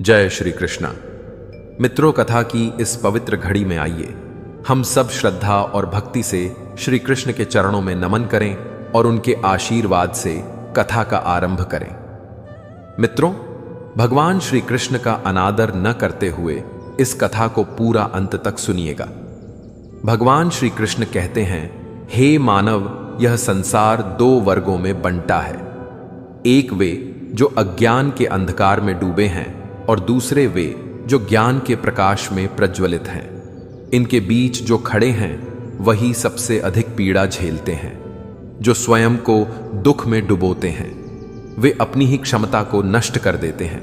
जय श्री कृष्णा। मित्रों, कथा की इस पवित्र घड़ी में आइए हम सब श्रद्धा और भक्ति से श्री कृष्ण के चरणों में नमन करें और उनके आशीर्वाद से कथा का आरंभ करें। मित्रों, भगवान श्री कृष्ण का अनादर न करते हुए इस कथा को पूरा अंत तक सुनिएगा। भगवान श्री कृष्ण कहते हैं, हे मानव, यह संसार दो वर्गों में बंटा है। एक वे जो अज्ञान के अंधकार में डूबे हैं और दूसरे वे जो ज्ञान के प्रकाश में प्रज्वलित हैं। इनके बीच जो खड़े हैं वही सबसे अधिक पीड़ा झेलते हैं। जो स्वयं को दुख में डुबोते हैं वे अपनी ही क्षमता को नष्ट कर देते हैं,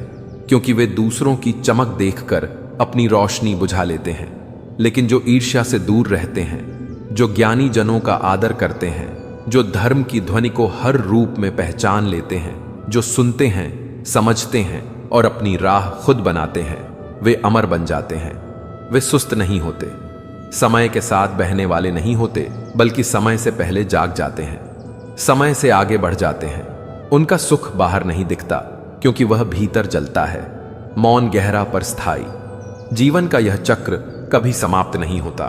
क्योंकि वे दूसरों की चमक देखकर अपनी रोशनी बुझा लेते हैं। लेकिन जो ईर्ष्या से दूर रहते हैं, जो ज्ञानी जनों का आदर करते हैं, जो धर्म की ध्वनि को हर रूप में पहचान लेते हैं, जो सुनते हैं, समझते हैं और अपनी राह खुद बनाते हैं, वे अमर बन जाते हैं। वे सुस्त नहीं होते, समय के साथ बहने वाले नहीं होते, बल्कि समय से पहले जाग जाते हैं, समय से आगे बढ़ जाते हैं। उनका सुख बाहर नहीं दिखता, क्योंकि वह भीतर जलता है, मौन, गहरा पर स्थायी। जीवन का यह चक्र कभी समाप्त नहीं होता,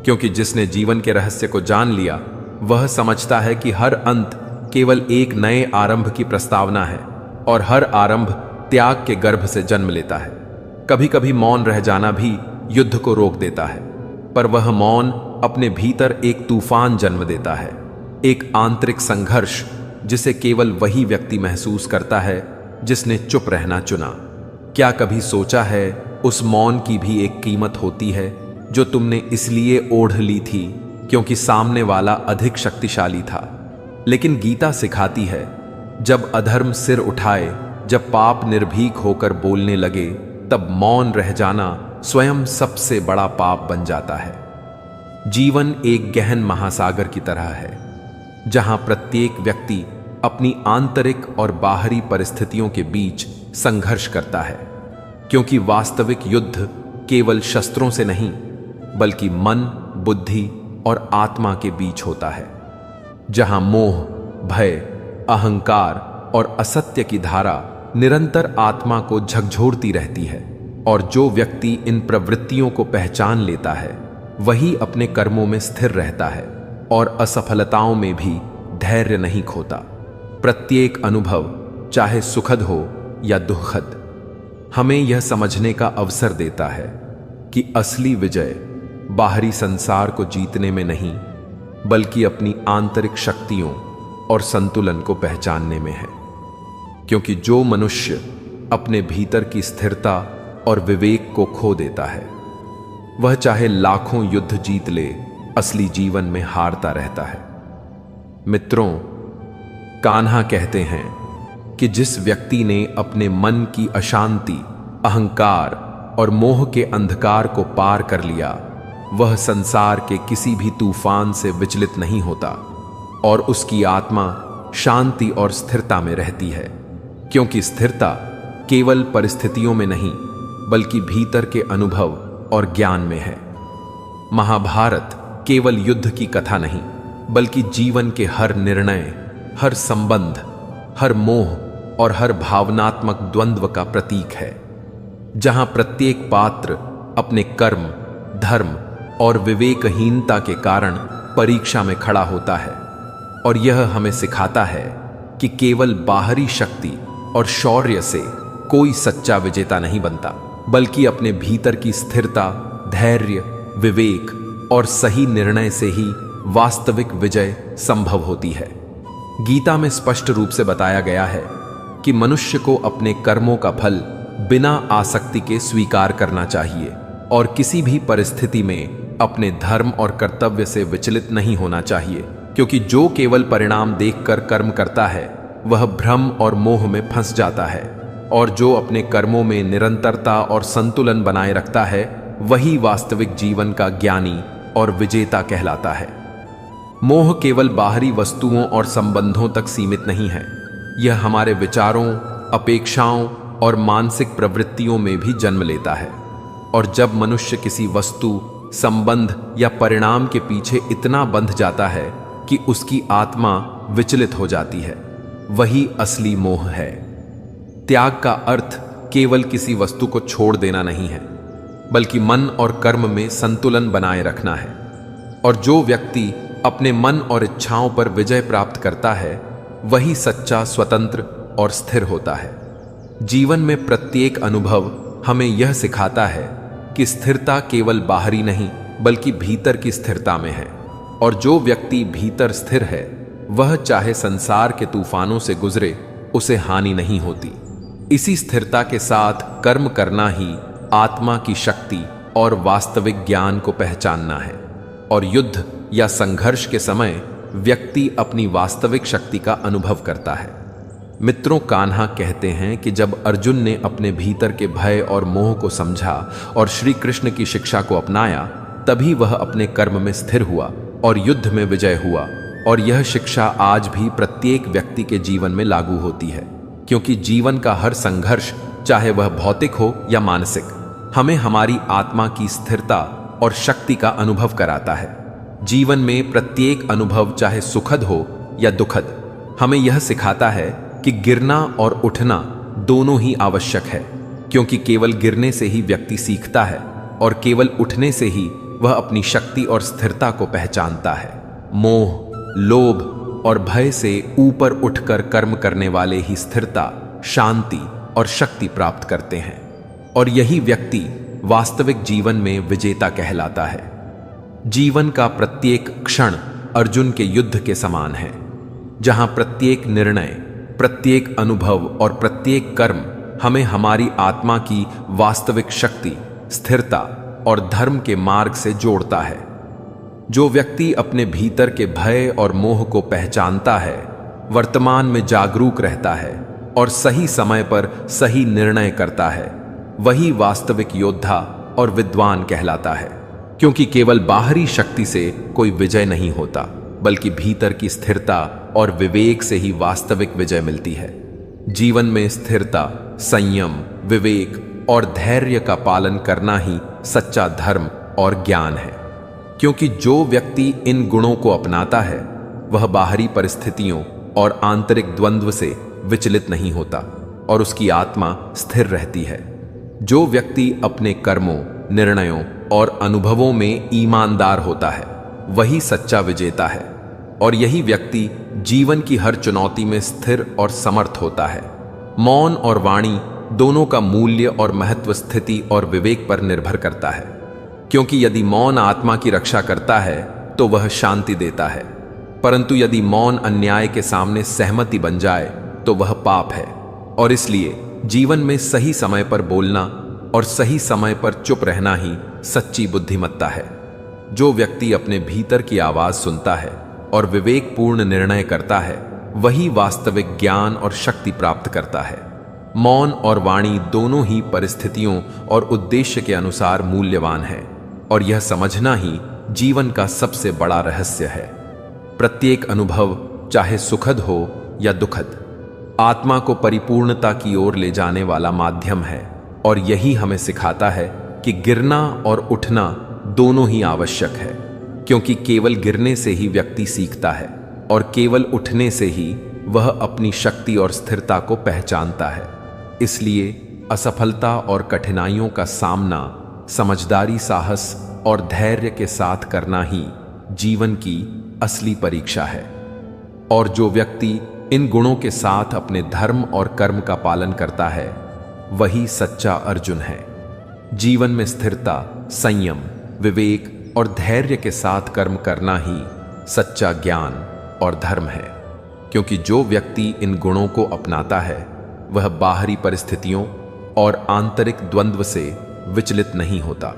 क्योंकि जिसने जीवन के रहस्य को जान लिया वह समझता है कि हर अंत केवल एक नए आरंभ की प्रस्तावना है और हर आरंभ त्याग के गर्भ से जन्म लेता है। कभी कभी मौन रह जाना भी युद्ध को रोक देता है, पर वह मौन अपने भीतर एक तूफान जन्म देता है, एक आंतरिक संघर्ष जिसे केवल वही व्यक्ति महसूस करता है जिसने चुप रहना चुना। क्या कभी सोचा है उस मौन की भी एक कीमत होती है जो तुमने इसलिए ओढ़ ली थी क्योंकि सामने वाला अधिक शक्तिशाली था। लेकिन गीता सिखाती है, जब अधर्म सिर उठाए, जब पाप निर्भीक होकर बोलने लगे, तब मौन रह जाना स्वयं सबसे बड़ा पाप बन जाता है। जीवन एक गहन महासागर की तरह है, जहां प्रत्येक व्यक्ति अपनी आंतरिक और बाहरी परिस्थितियों के बीच संघर्ष करता है, क्योंकि वास्तविक युद्ध केवल शस्त्रों से नहीं, बल्कि मन, बुद्धि और आत्मा के बीच होता है। जहां मोह, भय, अहंकार और असत्य की धारा निरंतर आत्मा को झकझोरती रहती है, और जो व्यक्ति इन प्रवृत्तियों को पहचान लेता है वही अपने कर्मों में स्थिर रहता है और असफलताओं में भी धैर्य नहीं खोता। प्रत्येक अनुभव, चाहे सुखद हो या दुखद, हमें यह समझने का अवसर देता है कि असली विजय बाहरी संसार को जीतने में नहीं, बल्कि अपनी आंतरिक शक्तियों और संतुलन को पहचानने में है। क्योंकि जो मनुष्य अपने भीतर की स्थिरता और विवेक को खो देता है, वह चाहे लाखों युद्ध जीत ले, असली जीवन में हारता रहता है। मित्रों, कान्हा कहते हैं कि जिस व्यक्ति ने अपने मन की अशांति, अहंकार और मोह के अंधकार को पार कर लिया, वह संसार के किसी भी तूफान से विचलित नहीं होता और उसकी आत्मा शांति और स्थिरता में रहती है। क्योंकि स्थिरता केवल परिस्थितियों में नहीं, बल्कि भीतर के अनुभव और ज्ञान में है। महाभारत केवल युद्ध की कथा नहीं, बल्कि जीवन के हर निर्णय, हर संबंध, हर मोह और हर भावनात्मक द्वंद्व का प्रतीक है, जहां प्रत्येक पात्र अपने कर्म, धर्म और विवेकहीनता के कारण परीक्षा में खड़ा होता है। और यह हमें सिखाता है कि केवल बाहरी शक्ति और शौर्य से कोई सच्चा विजेता नहीं बनता, बल्कि अपने भीतर की स्थिरता, धैर्य, विवेक और सही निर्णय से ही वास्तविक विजय संभव होती है। गीता में स्पष्ट रूप से बताया गया है कि मनुष्य को अपने कर्मों का फल बिना आसक्ति के स्वीकार करना चाहिए और किसी भी परिस्थिति में अपने धर्म और कर्तव्य से विचलित नहीं होना चाहिए, क्योंकि जो केवल परिणाम देखकर कर्म करता है वह भ्रम और मोह में फंस जाता है, और जो अपने कर्मों में निरंतरता और संतुलन बनाए रखता है वही वास्तविक जीवन का ज्ञानी और विजेता कहलाता है। मोह केवल बाहरी वस्तुओं और संबंधों तक सीमित नहीं है, यह हमारे विचारों, अपेक्षाओं और मानसिक प्रवृत्तियों में भी जन्म लेता है। और जब मनुष्य किसी वस्तु, संबंध या परिणाम के पीछे इतना बंध जाता है कि उसकी आत्मा विचलित हो जाती है, वही असली मोह है। त्याग का अर्थ केवल किसी वस्तु को छोड़ देना नहीं है, बल्कि मन और कर्म में संतुलन बनाए रखना है। और जो व्यक्ति अपने मन और इच्छाओं पर विजय प्राप्त करता है, वही सच्चा, स्वतंत्र और स्थिर होता है। जीवन में प्रत्येक अनुभव हमें यह सिखाता है कि स्थिरता केवल बाहरी नहीं, बल्कि भीतर की स्थिरता में है। और जो व्यक्ति भीतर स्थिर है, वह चाहे संसार के तूफानों से गुजरे, उसे हानि नहीं होती। इसी स्थिरता के साथ कर्म करना ही आत्मा की शक्ति और वास्तविक ज्ञान को पहचानना है। और युद्ध या संघर्ष के समय व्यक्ति अपनी वास्तविक शक्ति का अनुभव करता है। मित्रों, कान्हा कहते हैं कि जब अर्जुन ने अपने भीतर के भय और मोह को समझा और श्री कृष्ण की शिक्षा को अपनाया, तभी वह अपने कर्म में स्थिर हुआ और युद्ध में विजय हुआ। और यह शिक्षा आज भी प्रत्येक व्यक्ति के जीवन में लागू होती है, क्योंकि जीवन का हर संघर्ष, चाहे वह भौतिक हो या मानसिक, हमें हमारी आत्मा की स्थिरता और शक्ति का अनुभव कराता है। जीवन में प्रत्येक अनुभव, चाहे सुखद हो या दुखद, हमें यह सिखाता है कि गिरना और उठना दोनों ही आवश्यक है, क्योंकि केवल गिरने से ही व्यक्ति सीखता है और केवल उठने से ही वह अपनी शक्ति और स्थिरता को पहचानता है। मोह, लोभ और भय से ऊपर उठकर कर्म करने वाले ही स्थिरता, शांति और शक्ति प्राप्त करते हैं। और यही व्यक्ति वास्तविक जीवन में विजेता कहलाता है। जीवन का प्रत्येक क्षण अर्जुन के युद्ध के समान है, जहां प्रत्येक निर्णय, प्रत्येक अनुभव और प्रत्येक कर्म हमें हमारी आत्मा की वास्तविक शक्ति, स्थिरता और धर्म के मार्ग से जोड़ता है। जो व्यक्ति अपने भीतर के भय और मोह को पहचानता है, वर्तमान में जागरूक रहता है और सही समय पर सही निर्णय करता है, वही वास्तविक योद्धा और विद्वान कहलाता है। क्योंकि केवल बाहरी शक्ति से कोई विजय नहीं होता, बल्कि भीतर की स्थिरता और विवेक से ही वास्तविक विजय मिलती है। जीवन में स्थिरता, संयम, विवेक और धैर्य का पालन करना ही सच्चा धर्म और ज्ञान है। क्योंकि जो व्यक्ति इन गुणों को अपनाता है, वह बाहरी परिस्थितियों और आंतरिक द्वंद्व से विचलित नहीं होता और उसकी आत्मा स्थिर रहती है। जो व्यक्ति अपने कर्मों, निर्णयों और अनुभवों में ईमानदार होता है, वही सच्चा विजेता है। और यही व्यक्ति जीवन की हर चुनौती में स्थिर और समर्थ होता है। मौन और वाणी दोनों का मूल्य और महत्व स्थिति और विवेक पर निर्भर करता है। क्योंकि यदि मौन आत्मा की रक्षा करता है, तो वह शांति देता है, परंतु यदि मौन अन्याय के सामने सहमति बन जाए, तो वह पाप है। और इसलिए जीवन में सही समय पर बोलना और सही समय पर चुप रहना ही सच्ची बुद्धिमत्ता है। जो व्यक्ति अपने भीतर की आवाज सुनता है और विवेकपूर्ण निर्णय करता है, वही वास्तविक ज्ञान और शक्ति प्राप्त करता है। मौन और वाणी दोनों ही परिस्थितियों और उद्देश्य के अनुसार मूल्यवान है, और यह समझना ही जीवन का सबसे बड़ा रहस्य है। प्रत्येक अनुभव, चाहे सुखद हो या दुखद, आत्मा को परिपूर्णता की ओर ले जाने वाला माध्यम है। और यही हमें सिखाता है कि गिरना और उठना दोनों ही आवश्यक है, क्योंकि केवल गिरने से ही व्यक्ति सीखता है और केवल उठने से ही वह अपनी शक्ति और स्थिरता को पहचानता है। इसलिए असफलता और कठिनाइयों का सामना समझदारी, साहस और धैर्य के साथ करना ही जीवन की असली परीक्षा है। और जो व्यक्ति इन गुणों के साथ अपने धर्म और कर्म का पालन करता है, वही सच्चा अर्जुन है। जीवन में स्थिरता, संयम, विवेक और धैर्य के साथ कर्म करना ही सच्चा ज्ञान और धर्म है। क्योंकि जो व्यक्ति इन गुणों को अपनाता है, वह बाहरी परिस्थितियों और आंतरिक द्वंद्व से विचलित नहीं होता।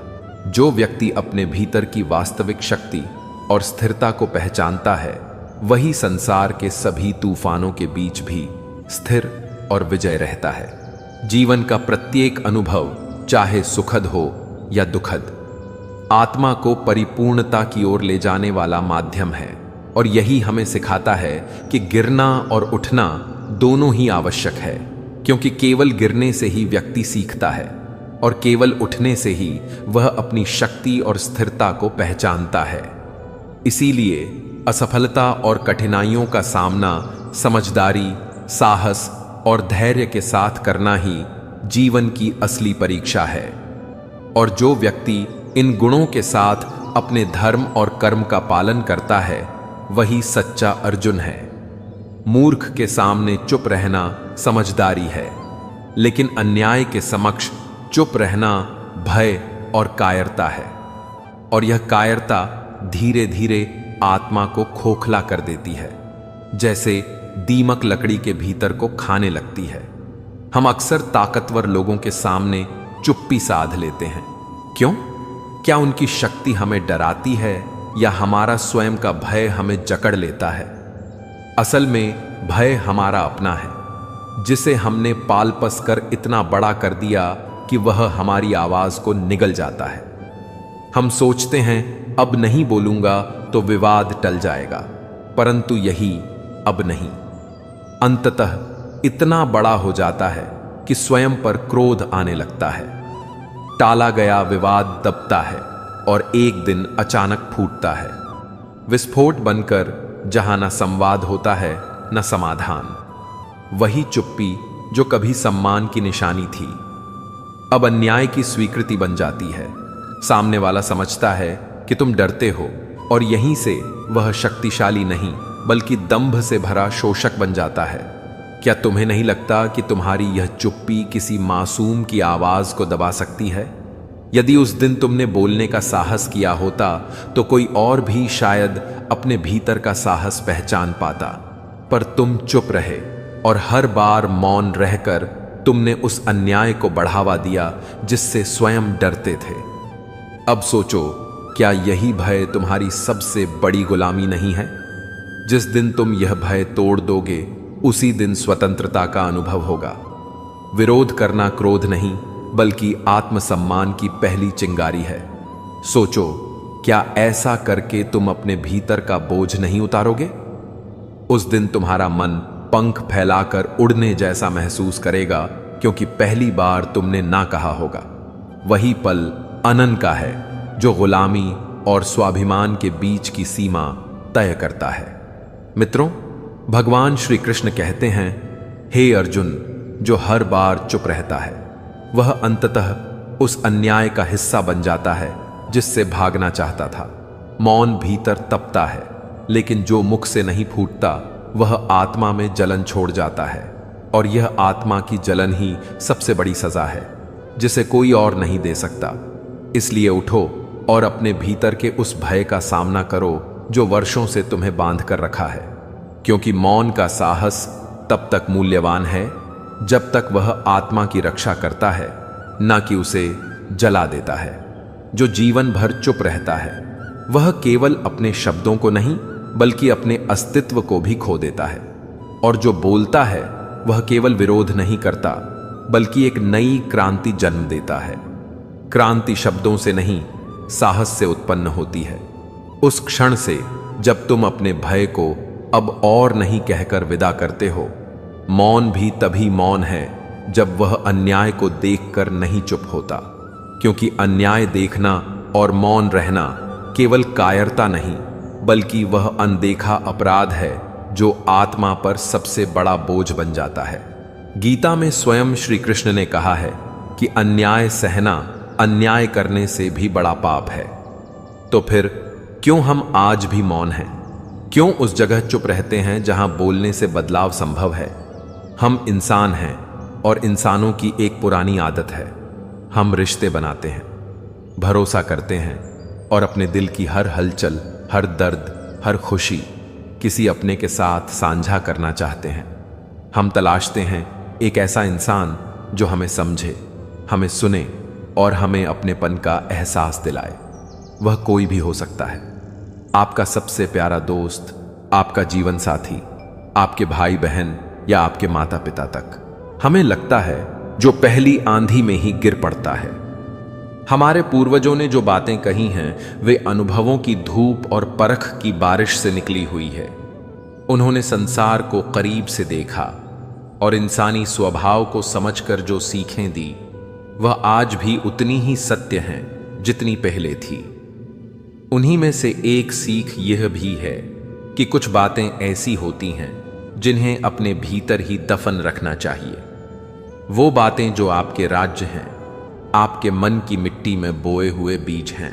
जो व्यक्ति अपने भीतर की वास्तविक शक्ति और स्थिरता को पहचानता है, वही संसार के सभी तूफानों के बीच भी स्थिर और विजय रहता है। जीवन का प्रत्येक अनुभव, चाहे सुखद हो या दुखद, आत्मा को परिपूर्णता की ओर ले जाने वाला माध्यम है। और यही हमें सिखाता है कि गिरना और उठना दोनों ही आवश्यक है, क्योंकि केवल गिरने से ही व्यक्ति सीखता है और केवल उठने से ही वह अपनी शक्ति और स्थिरता को पहचानता है। इसीलिए असफलता और कठिनाइयों का सामना समझदारी, साहस और धैर्य के साथ करना ही जीवन की असली परीक्षा है। और जो व्यक्ति इन गुणों के साथ अपने धर्म और कर्म का पालन करता है वही सच्चा अर्जुन है। मूर्ख के सामने चुप रहना समझदारी है, लेकिन अन्याय के समक्ष चुप रहना भय और कायरता है। और यह कायरता धीरे धीरे आत्मा को खोखला कर देती है, जैसे दीमक लकड़ी के भीतर को खाने लगती है। हम अक्सर ताकतवर लोगों के सामने चुप्पी साध लेते हैं। क्यों? क्या उनकी शक्ति हमें डराती है या हमारा स्वयं का भय हमें जकड़ लेता है? असल में भय हमारा अपना है, जिसे हमने पाल पस कर इतना बड़ा कर दिया कि वह हमारी आवाज को निगल जाता है। हम सोचते हैं अब नहीं बोलूंगा तो विवाद टल जाएगा, परंतु यही अब नहीं अंततः इतना बड़ा हो जाता है कि स्वयं पर क्रोध आने लगता है। टाला गया विवाद दबता है और एक दिन अचानक फूटता है, विस्फोट बनकर, जहां न संवाद होता है न समाधान। वही चुप्पी जो कभी सम्मान की निशानी थी, अब अन्याय की स्वीकृति बन जाती है। सामने वाला समझता है कि तुम डरते हो, और यहीं से वह शक्तिशाली नहीं बल्कि दंभ से भरा शोषक बन जाता है। क्या तुम्हें नहीं लगता कि तुम्हारी यह चुप्पी किसी मासूम की आवाज को दबा सकती है? यदि उस दिन तुमने बोलने का साहस किया होता तो कोई और भी शायद अपने भीतर का साहस पहचान पाता, पर तुम चुप रहे और हर बार मौन रहकर तुमने उस अन्याय को बढ़ावा दिया जिससे स्वयं डरते थे। अब सोचो, क्या यही भय तुम्हारी सबसे बड़ी गुलामी नहीं है? जिस दिन तुम यह भय तोड़ दोगे उसी दिन स्वतंत्रता का अनुभव होगा। विरोध करना क्रोध नहीं बल्कि आत्मसम्मान की पहली चिंगारी है। सोचो, क्या ऐसा करके तुम अपने भीतर का बोझ नहीं उतारोगे? उस दिन तुम्हारा मन पंख फैलाकर उड़ने जैसा महसूस करेगा, क्योंकि पहली बार तुमने ना कहा होगा। वही पल अनन का है जो गुलामी और स्वाभिमान के बीच की सीमा तय करता है। मित्रों, भगवान श्री कृष्ण कहते हैं, हे अर्जुन, जो हर बार चुप रहता है वह अंततः उस अन्याय का हिस्सा बन जाता है जिससे भागना चाहता था। मौन भीतर तपता है, लेकिन जो मुख से नहीं फूटता वह आत्मा में जलन छोड़ जाता है, और यह आत्मा की जलन ही सबसे बड़ी सजा है जिसे कोई और नहीं दे सकता। इसलिए उठो और अपने भीतर के उस भय का सामना करो जो वर्षों से तुम्हें बांध कर रखा है, क्योंकि मौन का साहस तब तक मूल्यवान है जब तक वह आत्मा की रक्षा करता है, न कि उसे जला देता है। जो जीवन भर चुप रहता है वह केवल अपने शब्दों को नहीं बल्कि अपने अस्तित्व को भी खो देता है, और जो बोलता है वह केवल विरोध नहीं करता बल्कि एक नई क्रांति जन्म देता है। क्रांति शब्दों से नहीं, साहस से उत्पन्न होती है। उस क्षण से जब तुम अपने भय को अब और नहीं कहकर विदा करते हो। मौन भी तभी मौन है जब वह अन्याय को देखकर नहीं चुप होता, क्योंकि अन्याय देखना और मौन रहना केवल कायरता नहीं बल्कि वह अनदेखा अपराध है जो आत्मा पर सबसे बड़ा बोझ बन जाता है। गीता में स्वयं श्री कृष्ण ने कहा है कि अन्याय सहना अन्याय करने से भी बड़ा पाप है। तो फिर क्यों हम आज भी मौन हैं? क्यों उस जगह चुप रहते हैं जहां बोलने से बदलाव संभव है? हम इंसान हैं और इंसानों की एक पुरानी आदत है, हम रिश्ते बनाते हैं, भरोसा करते हैं और अपने दिल की हर हलचल, हर दर्द, हर खुशी किसी अपने के साथ साझा करना चाहते हैं। हम तलाशते हैं एक ऐसा इंसान जो हमें समझे, हमें सुने और हमें अपनेपन का एहसास दिलाए। वह कोई भी हो सकता है, आपका सबसे प्यारा दोस्त, आपका जीवन साथी, आपके भाई बहन या आपके माता पिता तक। हमें लगता है जो पहली आंधी में ही गिर पड़ता है। हमारे पूर्वजों ने जो बातें कही हैं वे अनुभवों की धूप और परख की बारिश से निकली हुई है। उन्होंने संसार को करीब से देखा और इंसानी स्वभाव को समझकर जो सीखें दी वह आज भी उतनी ही सत्य हैं जितनी पहले थी। उन्हीं में से एक सीख यह भी है कि कुछ बातें ऐसी होती हैं जिन्हें अपने भीतर ही दफन रखना चाहिए। वो बातें जो आपके राज्य हैं, आपके मन की मिट्टी में बोए हुए बीज हैं,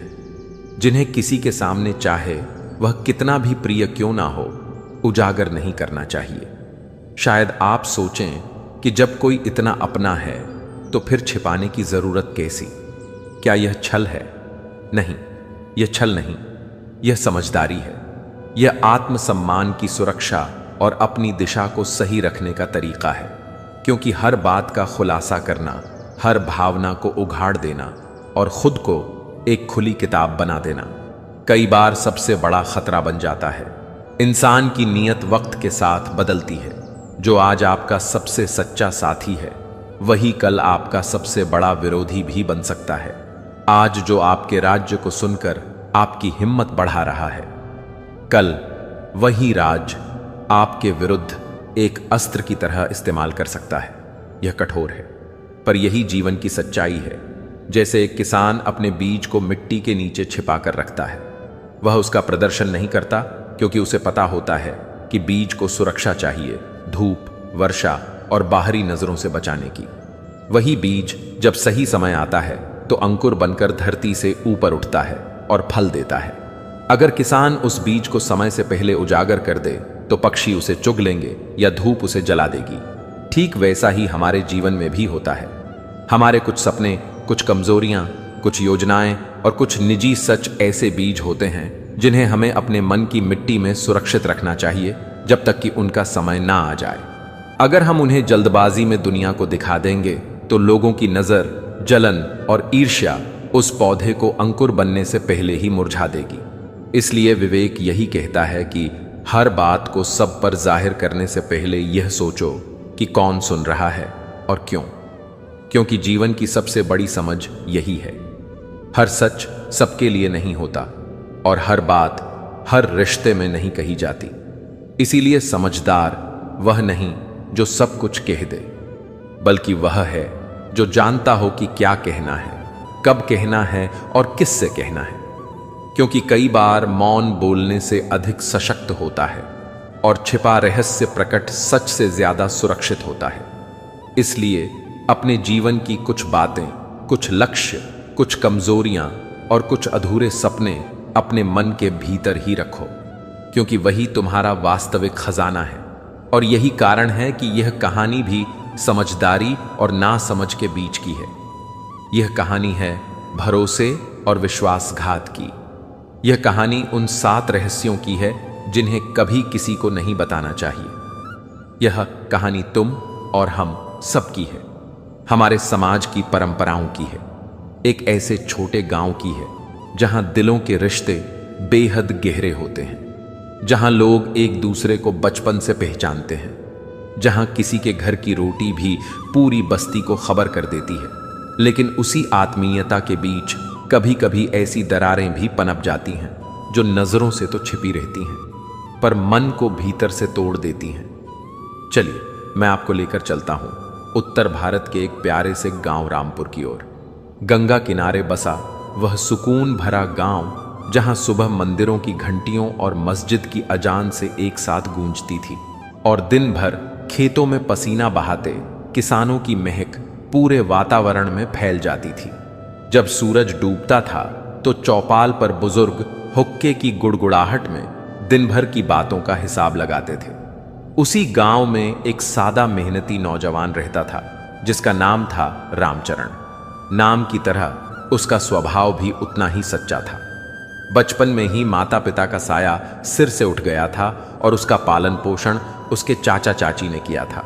जिन्हें किसी के सामने चाहे वह कितना भी प्रिय क्यों ना हो, उजागर नहीं करना चाहिए। शायद आप सोचें कि जब कोई इतना अपना है तो फिर छिपाने की जरूरत कैसी? क्या यह छल है? नहीं, यह छल नहीं, यह समझदारी है। यह आत्मसम्मान की सुरक्षा और अपनी दिशा को सही रखने का तरीका है, क्योंकि हर बात का खुलासा करना, हर भावना को उघाड़ देना और खुद को एक खुली किताब बना देना कई बार सबसे बड़ा खतरा बन जाता है। इंसान की नीयत वक्त के साथ बदलती है। जो आज आपका सबसे सच्चा साथी है, वही कल आपका सबसे बड़ा विरोधी भी बन सकता है। आज जो आपके राज्य को सुनकर आपकी हिम्मत बढ़ा रहा है, कल वही राज आपके विरुद्ध एक अस्त्र की तरह इस्तेमाल कर सकता है। यह कठोर है, पर यही जीवन की सच्चाई है। जैसे एक किसान अपने बीज को मिट्टी के नीचे छिपा कर रखता है, वह उसका प्रदर्शन नहीं करता क्योंकि उसे पता होता है कि बीज को सुरक्षा चाहिए, धूप, वर्षा और बाहरी नजरों से बचाने की। वही बीज जब सही समय आता है तो अंकुर बनकर धरती से ऊपर उठता है और फल देता है। अगर किसान उस बीज को समय से पहले उजागर कर दे तो पक्षी उसे चुग लेंगे या धूप उसे जला देगी। ठीक वैसा ही हमारे जीवन में भी होता है। हमारे कुछ सपने, कुछ कमजोरियां, कुछ योजनाएं और कुछ निजी सच ऐसे बीज होते हैं जिन्हें हमें अपने मन की मिट्टी में सुरक्षित रखना चाहिए जब तक कि उनका समय ना आ जाए। अगर हम उन्हें जल्दबाजी में दुनिया को दिखा देंगे तो लोगों की नजर, जलन और ईर्ष्या उस पौधे को अंकुर बनने से पहले ही मुरझा देगी। इसलिए विवेक यही कहता है कि हर बात को सब पर जाहिर करने से पहले यह सोचो कि कौन सुन रहा है और क्यों। क्योंकि जीवन की सबसे बड़ी समझ यही है। हर सच सबके लिए नहीं होता और हर बात हर रिश्ते में नहीं कही जाती। इसीलिए समझदार वह नहीं जो सब कुछ कह दे, बल्कि वह है जो जानता हो कि क्या कहना है, कब कहना है और किससे कहना है। क्योंकि कई बार मौन बोलने से अधिक सशक्त होता है और छिपा रहस्य प्रकट सच से ज्यादा सुरक्षित होता है। इसलिए अपने जीवन की कुछ बातें, कुछ लक्ष्य, कुछ कमजोरियां और कुछ अधूरे सपने अपने मन के भीतर ही रखो, क्योंकि वही तुम्हारा वास्तविक खजाना है। और यही कारण है कि यह कहानी भी समझदारी और नासमझ के बीच की है। यह कहानी है भरोसे और विश्वासघात की। यह कहानी उन 7 रहस्यों की है जिन्हें कभी किसी को नहीं बताना चाहिए। यह कहानी तुम और हम सबकी है, हमारे समाज की परंपराओं की है, एक ऐसे छोटे गांव की है जहां दिलों के रिश्ते बेहद गहरे होते हैं, जहां लोग एक दूसरे को बचपन से पहचानते हैं, जहां किसी के घर की रोटी भी पूरी बस्ती को खबर कर देती है। लेकिन उसी आत्मीयता के बीच कभी कभी ऐसी दरारें भी पनप जाती हैं जो नजरों से तो छिपी रहती हैं पर मन को भीतर से तोड़ देती हैं। चलिए मैं आपको लेकर चलता हूं उत्तर भारत के एक प्यारे से गांव रामपुर की ओर। गंगा किनारे बसा वह सुकून भरा गांव जहां सुबह मंदिरों की घंटियों और मस्जिद की अजान से एक साथ गूंजती थी और दिन भर खेतों में पसीना बहाते किसानों की महक पूरे वातावरण में फैल जाती थी। जब सूरज डूबता था तो चौपाल पर बुजुर्ग हुक्के की गुड़गुड़ाहट में दिन भर की बातों का हिसाब लगाते थे। उसी गांव में एक सादा मेहनती नौजवान रहता था जिसका नाम था रामचरण। नाम की तरह उसका स्वभाव भी उतना ही सच्चा था। बचपन में ही माता पिता का साया सिर से उठ गया था और उसका पालन पोषण उसके चाचा चाची ने किया था।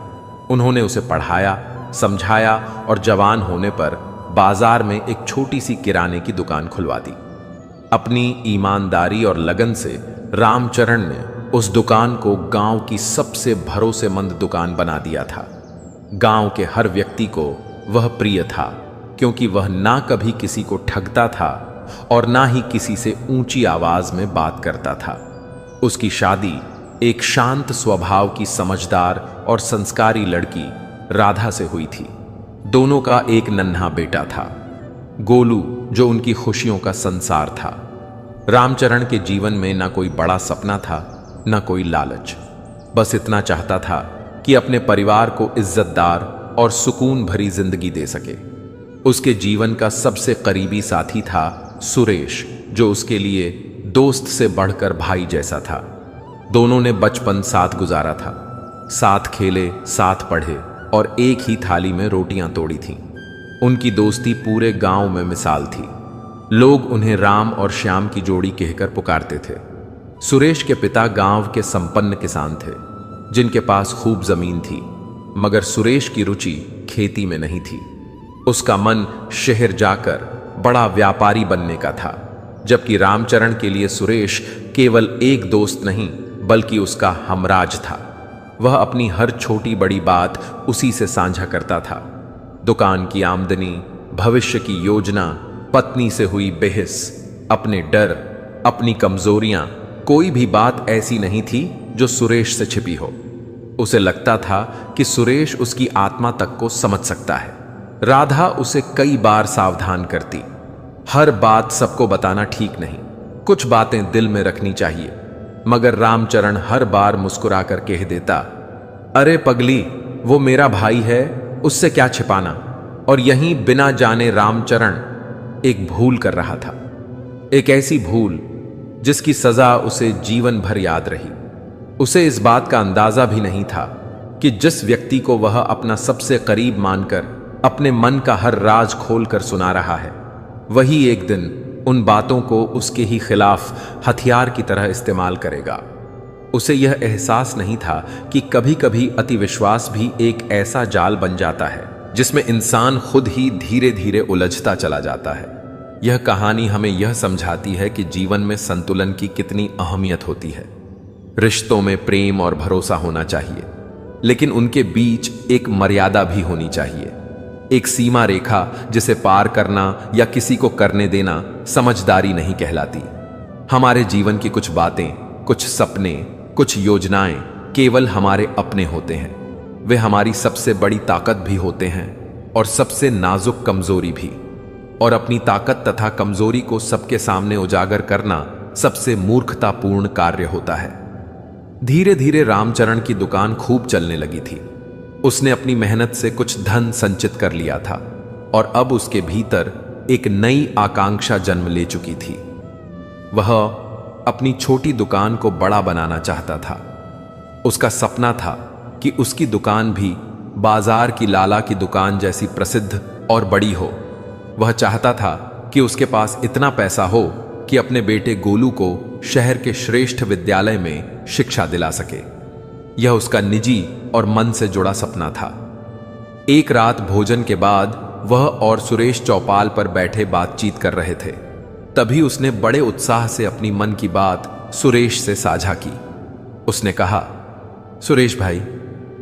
उन्होंने उसे पढ़ाया, समझाया और जवान होने पर बाजार में एक छोटी सी किराने की दुकान खुलवा दी। अपनी ईमानदारी और लगन से रामचरण ने उस दुकान को गांव की सबसे भरोसेमंद दुकान बना दिया था। गांव के हर व्यक्ति को वह प्रिय था क्योंकि वह ना कभी किसी को ठगता था और ना ही किसी से ऊंची आवाज में बात करता था। उसकी शादी एक शांत स्वभाव की समझदार और संस्कारी लड़की राधा से हुई थी। दोनों का एक नन्हा बेटा था, गोलू, जो उनकी खुशियों का संसार था। रामचरण के जीवन में ना कोई बड़ा सपना था, ना कोई लालच। बस इतना चाहता था कि अपने परिवार को इज्जतदार और सुकून भरी जिंदगी दे सके। उसके जीवन का सबसे करीबी साथी था सुरेश, जो उसके लिए दोस्त से बढ़कर भाई जैसा था। दोनों ने बचपन साथ गुजारा था, साथ खेले, साथ पढ़े और एक ही थाली में रोटियां तोड़ी थीं। उनकी दोस्ती पूरे गांव में मिसाल थी। लोग उन्हें राम और श्याम की जोड़ी कहकर पुकारते थे। सुरेश के पिता गांव के संपन्न किसान थे, जिनके पास खूब जमीन थी, मगर सुरेश की रुचि खेती में नहीं थी। उसका मन शहर जाकर बड़ा व्यापारी बनने का था, जबकि रामचरण के लिए सुरेश केवल एक दोस्त नहीं बल्कि उसका हमराज था। वह अपनी हर छोटी बड़ी बात उसी से साझा करता था। दुकान की आमदनी, भविष्य की योजना, पत्नी से हुई बहस, अपने डर, अपनी कमजोरियां, कोई भी बात ऐसी नहीं थी जो सुरेश से छिपी हो। उसे लगता था कि सुरेश उसकी आत्मा तक को समझ सकता है। राधा उसे कई बार सावधान करती, हर बात सबको बताना ठीक नहीं, कुछ बातें दिल में रखनी चाहिए। मगर रामचरण हर बार मुस्कुराकर कह देता, अरे पगली, वो मेरा भाई है, उससे क्या छिपाना। और यहीं बिना जाने रामचरण एक भूल कर रहा था, एक ऐसी भूल जिसकी सजा उसे जीवन भर याद रही। उसे इस बात का अंदाजा भी नहीं था कि जिस व्यक्ति को वह अपना सबसे करीब मानकर अपने मन का हर राज खोलकर सुना रहा है, वही एक दिन उन बातों को उसके ही खिलाफ हथियार की तरह इस्तेमाल करेगा। उसे यह एहसास नहीं था कि कभी कभी अतिविश्वास भी एक ऐसा जाल बन जाता है जिसमें इंसान खुद ही धीरे धीरे उलझता चला जाता है। यह कहानी हमें यह समझाती है कि जीवन में संतुलन की कितनी अहमियत होती है। रिश्तों में प्रेम और भरोसा होना चाहिए, लेकिन उनके बीच एक मर्यादा भी होनी चाहिए, एक सीमा रेखा जिसे पार करना या किसी को करने देना समझदारी नहीं कहलाती। हमारे जीवन की कुछ बातें, कुछ सपने, कुछ योजनाएं केवल हमारे अपने होते हैं। वे हमारी सबसे बड़ी ताकत भी होते हैं और सबसे नाजुक कमजोरी भी। और अपनी ताकत तथा कमजोरी को सबके सामने उजागर करना सबसे मूर्खतापूर्ण कार्य होता है। धीरे धीरे रामचरण की दुकान खूब चलने लगी थी। उसने अपनी मेहनत से कुछ धन संचित कर लिया था और अब उसके भीतर एक नई आकांक्षा जन्म ले चुकी थी। वह अपनी छोटी दुकान को बड़ा बनाना चाहता था। उसका सपना था कि उसकी दुकान भी बाजार की लाला की दुकान जैसी प्रसिद्ध और बड़ी हो। वह चाहता था कि उसके पास इतना पैसा हो कि अपने बेटे गोलू को शहर के श्रेष्ठ विद्यालय में शिक्षा दिला सके। यह उसका निजी और मन से जुड़ा सपना था। एक रात भोजन के बाद वह और सुरेश चौपाल पर बैठे बातचीत कर रहे थे। तभी उसने बड़े उत्साह से अपनी मन की बात सुरेश से साझा की। उसने कहा, सुरेश भाई,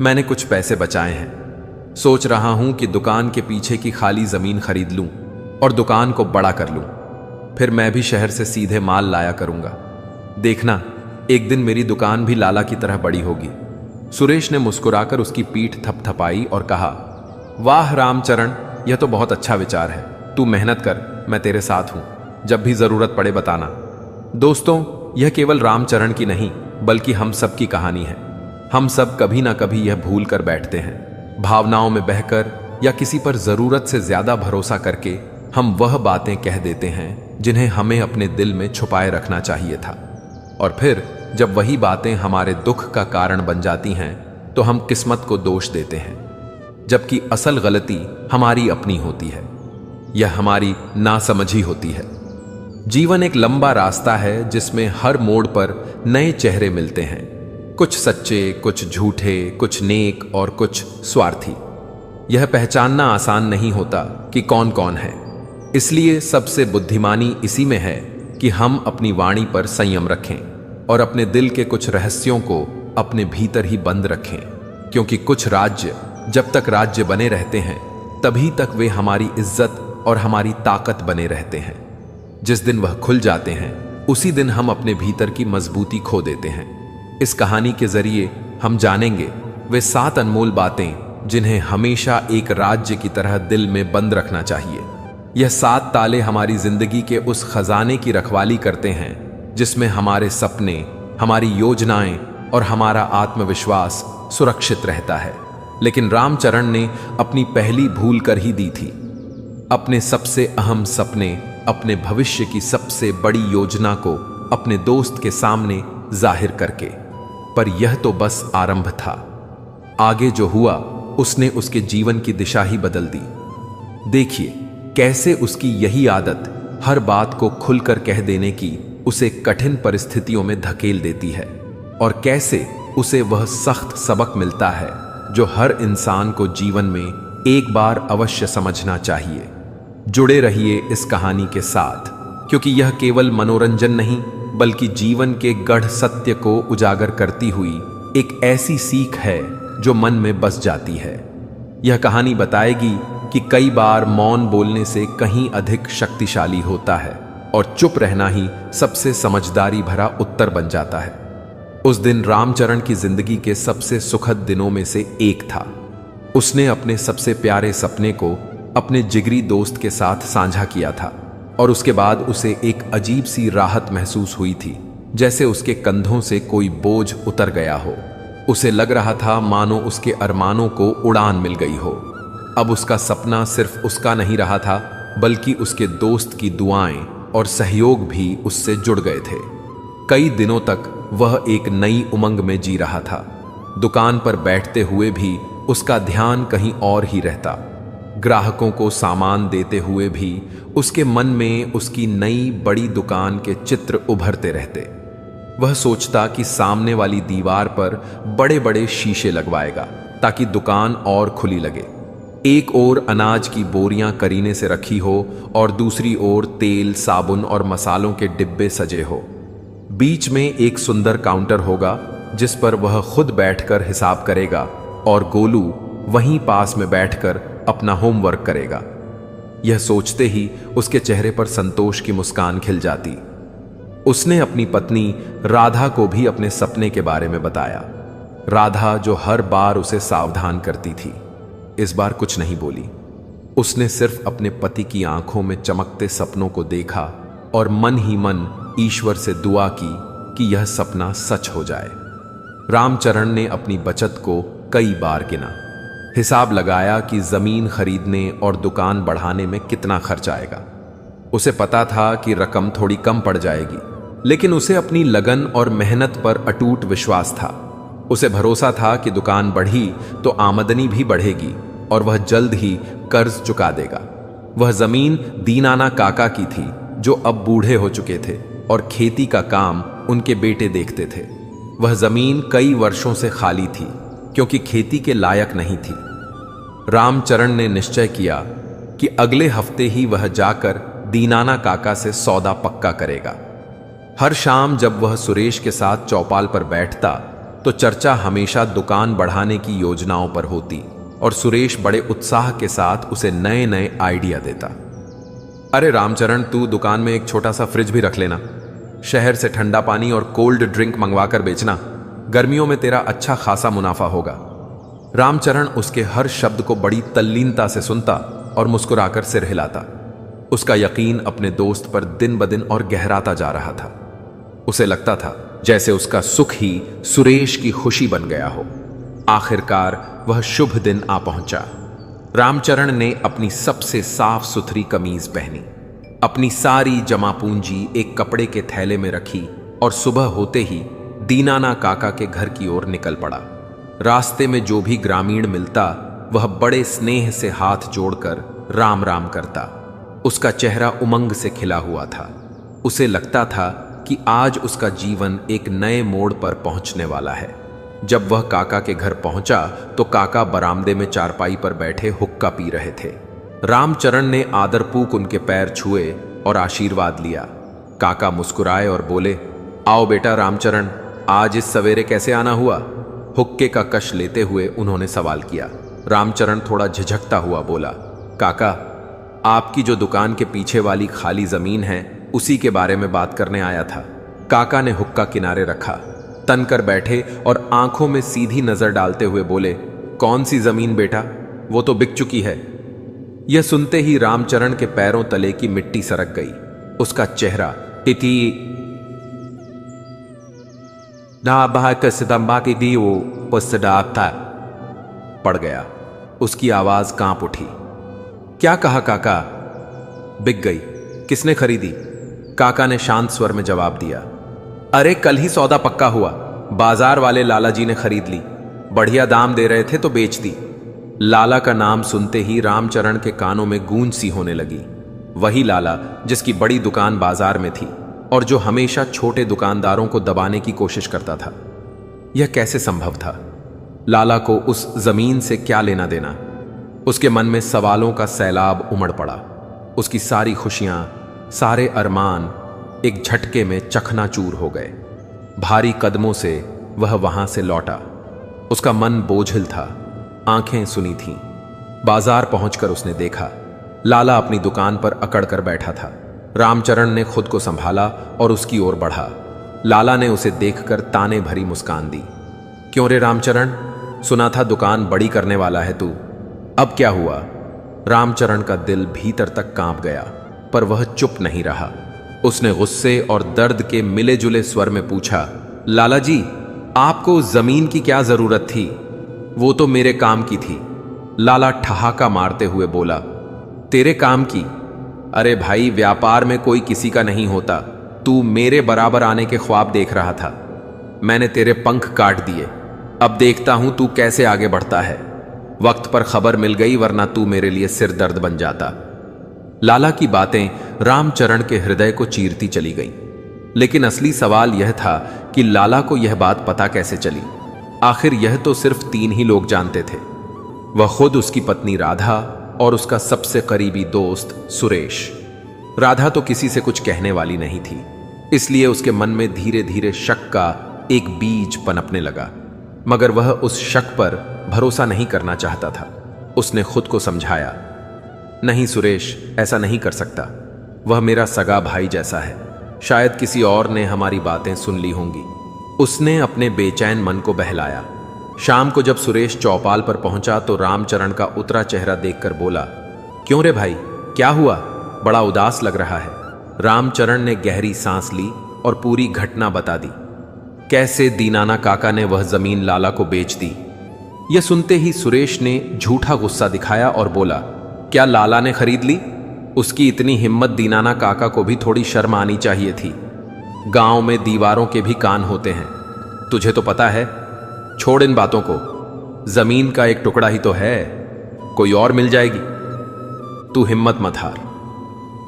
मैंने कुछ पैसे बचाए हैं। सोच रहा हूं कि दुकान के पीछे की खाली जमीन खरीद लूं और दुकान को बड़ा कर लूं। फिर मैं भी शहर से सीधे माल लाया करूंगा। देखना, एक दिन मेरी दुकान भी लाला की तरह बड़ी होगी। सुरेश ने मुस्कुराकर उसकी पीठ थपथपाई और कहा, वाह रामचरण, यह तो बहुत अच्छा विचार है। तू मेहनत कर, मैं तेरे साथ हूं। जब भी जरूरत पड़े बताना। दोस्तों, यह केवल रामचरण की नहीं बल्कि हम सब की कहानी है। हम सब कभी ना कभी यह भूल कर बैठते हैं। भावनाओं में बहकर या किसी पर जरूरत से ज्यादा भरोसा करके हम वह बातें कह देते हैं जिन्हें हमें अपने दिल में छुपाए रखना चाहिए था। और फिर जब वही बातें हमारे दुख का कारण बन जाती हैं तो हम किस्मत को दोष देते हैं, जबकि असल गलती हमारी अपनी होती है। यह हमारी नासमझी होती है। जीवन एक लंबा रास्ता है जिसमें हर मोड़ पर नए चेहरे मिलते हैं, कुछ सच्चे, कुछ झूठे, कुछ नेक और कुछ स्वार्थी। यह पहचानना आसान नहीं होता कि कौन कौन है। इसलिए सबसे बुद्धिमानी इसी में है कि हम अपनी वाणी पर संयम रखें और अपने दिल के कुछ रहस्यों को अपने भीतर ही बंद रखें, क्योंकि कुछ राज्य जब तक राज्य बने रहते हैं तभी तक वे हमारी इज्जत और हमारी ताकत बने रहते हैं। जिस दिन वह खुल जाते हैं उसी दिन हम अपने भीतर की मजबूती खो देते हैं। इस कहानी के जरिए हम जानेंगे वे 7 अनमोल बातें जिन्हें हमेशा एक राज्य की तरह दिल में बंद रखना चाहिए। यह 7 ताले हमारी जिंदगी के उस खजाने की रखवाली करते हैं जिसमें हमारे सपने, हमारी योजनाएं और हमारा आत्मविश्वास सुरक्षित रहता है। लेकिन रामचरण ने अपनी पहली भूल कर ही दी थी, अपने सबसे अहम सपने, अपने भविष्य की सबसे बड़ी योजना को अपने दोस्त के सामने जाहिर करके। पर यह तो बस आरंभ था। आगे जो हुआ उसने उसके जीवन की दिशा ही बदल दी। देखिए कैसे उसकी यही आदत हर बात को खुलकर कह देने की उसे कठिन परिस्थितियों में धकेल देती है, और कैसे उसे वह सख्त सबक मिलता है जो हर इंसान को जीवन में एक बार अवश्य समझना चाहिए। जुड़े रहिए इस कहानी के साथ, क्योंकि यह केवल मनोरंजन नहीं बल्कि जीवन के गढ़ सत्य को उजागर करती हुई एक ऐसी सीख है जो मन में बस जाती है। यह कहानी बताएगी कि कई बार मौन बोलने से कहीं अधिक शक्तिशाली होता है और चुप रहना ही सबसे समझदारी भरा उत्तर बन जाता है। उस दिन रामचरण की जिंदगी के सबसे सुखद दिनों में से एक था। उसने अपने सबसे प्यारे सपने को अपने जिगरी दोस्त के साथ साझा किया था, और उसके बाद उसे एक अजीब सी राहत महसूस हुई थी, जैसे उसके कंधों से कोई बोझ उतर गया हो। उसे लग रहा था मानो उसके अरमानों को उड़ान मिल गई हो। अब उसका सपना सिर्फ उसका नहीं रहा था, बल्कि उसके दोस्त की दुआएं और सहयोग भी उससे जुड़ गए थे। कई दिनों तक वह एक नई उमंग में जी रहा था। दुकान पर बैठते हुए भी उसका ध्यान कहीं और ही रहता। ग्राहकों को सामान देते हुए भी उसके मन में उसकी नई बड़ी दुकान के चित्र उभरते रहते। वह सोचता कि सामने वाली दीवार पर बड़े बड़े शीशे लगवाएगा ताकि दुकान और खुली लगे। एक ओर अनाज की बोरियां करीने से रखी हो और दूसरी ओर तेल, साबुन और मसालों के डिब्बे सजे हो। बीच में एक सुंदर काउंटर होगा जिस पर वह खुद बैठकर हिसाब करेगा और गोलू वहीं पास में बैठकर अपना होमवर्क करेगा। यह सोचते ही उसके चेहरे पर संतोष की मुस्कान खिल जाती। उसने अपनी पत्नी राधा को भी अपने सपने के बारे में बताया। राधा जो हर बार उसे सावधान करती थी, इस बार कुछ नहीं बोली। उसने सिर्फ अपने पति की आंखों में चमकते सपनों को देखा और मन ही मन ईश्वर से दुआ की कि यह सपना सच हो जाए। रामचरण ने अपनी बचत को कई बार गिना, हिसाब लगाया कि जमीन खरीदने और दुकान बढ़ाने में कितना खर्च आएगा। उसे पता था कि रकम थोड़ी कम पड़ जाएगी, लेकिन उसे अपनी लगन और मेहनत पर अटूट विश्वास था। उसे भरोसा था कि दुकान बढ़ी तो आमदनी भी बढ़ेगी और वह जल्द ही कर्ज चुका देगा। वह जमीन दीनाना काका की थी, जो अब बूढ़े हो चुके थे और खेती का काम उनके बेटे देखते थे। वह जमीन कई वर्षों से खाली थी क्योंकि खेती के लायक नहीं थी। रामचरण ने निश्चय किया कि अगले हफ्ते ही वह जाकर दीनाना काका से सौदा पक्का करेगा। हर शाम जब वह सुरेश के साथ चौपाल पर बैठता तो चर्चा हमेशा दुकान बढ़ाने की योजनाओं पर होती और सुरेश बड़े उत्साह के साथ उसे नए नए आइडिया देता। अरे रामचरण, तू दुकान में एक छोटा सा फ्रिज भी रख लेना। शहर से ठंडा पानी और कोल्ड ड्रिंक मंगवाकर बेचना। गर्मियों में तेरा अच्छा खासा मुनाफा होगा। रामचरण उसके हर शब्द को बड़ी तल्लीनता से सुनता और मुस्कुराकर सिर हिलाता। उसका यकीन अपने दोस्त पर दिन ब दिन और गहराता जा रहा था। उसे लगता था जैसे उसका सुख ही सुरेश की खुशी बन गया हो। आखिरकार वह शुभ दिन आ पहुंचा। रामचरण ने अपनी सबसे साफ सुथरी कमीज पहनी, अपनी सारी जमा पूंजी एक कपड़े के थैले में रखी और सुबह होते ही दीनाना काका के घर की ओर निकल पड़ा। रास्ते में जो भी ग्रामीण मिलता वह बड़े स्नेह से हाथ जोड़कर राम राम करता। उसका चेहरा उमंग से खिला हुआ था। उसे लगता था कि आज उसका जीवन एक नए मोड़ पर पहुंचने वाला है। जब वह काका के घर पहुंचा तो काका बरामदे में चारपाई पर बैठे हुक्का पी रहे थे। रामचरण ने आदरपूर्वक उनके पैर छुए और आशीर्वाद लिया। काका मुस्कुराए और बोले, आओ बेटा रामचरण, आज इस सवेरे कैसे आना हुआ? हुक्के का कश लेते हुए उन्होंने सवाल किया। रामचरण थोड़ा झिझकता हुआ बोला, काका, आपकी जो दुकान के पीछे वाली खाली जमीन है उसी के बारे में बात करने आया था। काका ने हुक्का किनारे रखा, तन कर बैठे और आंखों में सीधी नजर डालते हुए बोले, कौन सी जमीन बेटा? वो तो बिक चुकी है। यह सुनते ही रामचरण के पैरों तले की मिट्टी सरक गई। उसका चेहरा तिथि ना बहा सितंबा की दी वो पुस्तडाप था। पड़ गया। उसकी आवाज कांप उठी। क्या कहा काका? बिक गई। किसने खरीदी? काका ने शांत स्वर में जवाब दिया। अरे कल ही सौदा पक्का हुआ, बाजार वाले लाला जी ने खरीद ली। बढ़िया दाम दे रहे थे तो बेच दी। लाला का नाम सुनते ही रामचरण के कानों में गूंज सी होने लगी। वही लाला जिसकी बड़ी दुकान बाजार में थी और जो हमेशा छोटे दुकानदारों को दबाने की कोशिश करता था। यह कैसे संभव था? लाला को उस जमीन से क्या लेना देना? उसके मन में सवालों का सैलाब उमड़ पड़ा। उसकी सारी खुशियां, सारे अरमान एक झटके में चकनाचूर हो गए। भारी कदमों से वह वहां से लौटा। उसका मन बोझिल था, आंखें सुनी थीं। बाजार पहुंचकर उसने देखा, लाला अपनी दुकान पर अकड़ कर बैठा था। रामचरण ने खुद को संभाला और उसकी ओर बढ़ा। लाला ने उसे देखकर ताने भरी मुस्कान दी। क्यों रे रामचरण, सुना था दुकान बड़ी करने वाला है तू, अब क्या हुआ? रामचरण का दिल भीतर तक कांप गया, पर वह चुप नहीं रहा। उसने गुस्से और दर्द के मिले जुले स्वर में पूछा, लाला जी, आपको उस जमीन की क्या जरूरत थी? वो तो मेरे काम की थी। लाला ठहाका मारते हुए बोला। तेरे काम की? अरे भाई, व्यापार में कोई किसी का नहीं होता। तू मेरे बराबर आने के ख्वाब देख रहा था, मैंने तेरे पंख काट दिए। अब देखता हूं तू कैसे आगे बढ़ता है। वक्त पर खबर मिल गई, वरना तू मेरे लिए सिर दर्द बन जाता। लाला की बातें रामचरण के हृदय को चीरती चली गई। लेकिन असली सवाल यह था कि लाला को यह बात पता कैसे चली। आखिर यह तो सिर्फ 3 ही लोग जानते थे, वह खुद, उसकी पत्नी राधा और उसका सबसे करीबी दोस्त सुरेश। राधा तो किसी से कुछ कहने वाली नहीं थी, इसलिए उसके मन में धीरे धीरे शक का एक बीज पनपने लगा। मगर वह उस शक पर भरोसा नहीं करना चाहता था। उसने खुद को समझाया, नहीं सुरेश, ऐसा नहीं कर सकता। वह मेरा सगा भाई जैसा है, शायद किसी और ने हमारी बातें सुन ली होंगी। उसने अपने बेचैन मन को बहलाया। शाम को जब सुरेश चौपाल पर पहुंचा तो रामचरण का उतरा चेहरा देखकर बोला, क्यों रे भाई, क्या हुआ? बड़ा उदास लग रहा है। रामचरण ने गहरी सांस ली और पूरी घटना बता दी। कैसे दीनाना काका ने वह जमीन लाला को बेच दी। यह सुनते ही सुरेश ने झूठा गुस्सा दिखाया और बोला, क्या लाला ने खरीद ली? उसकी इतनी हिम्मत, दीनाना काका को भी थोड़ी शर्म आनी चाहिए थी। गांव में दीवारों के भी कान होते हैं, तुझे तो पता है। छोड़ इन बातों को, जमीन का एक टुकड़ा ही तो है, कोई और मिल जाएगी। तू हिम्मत मत हार।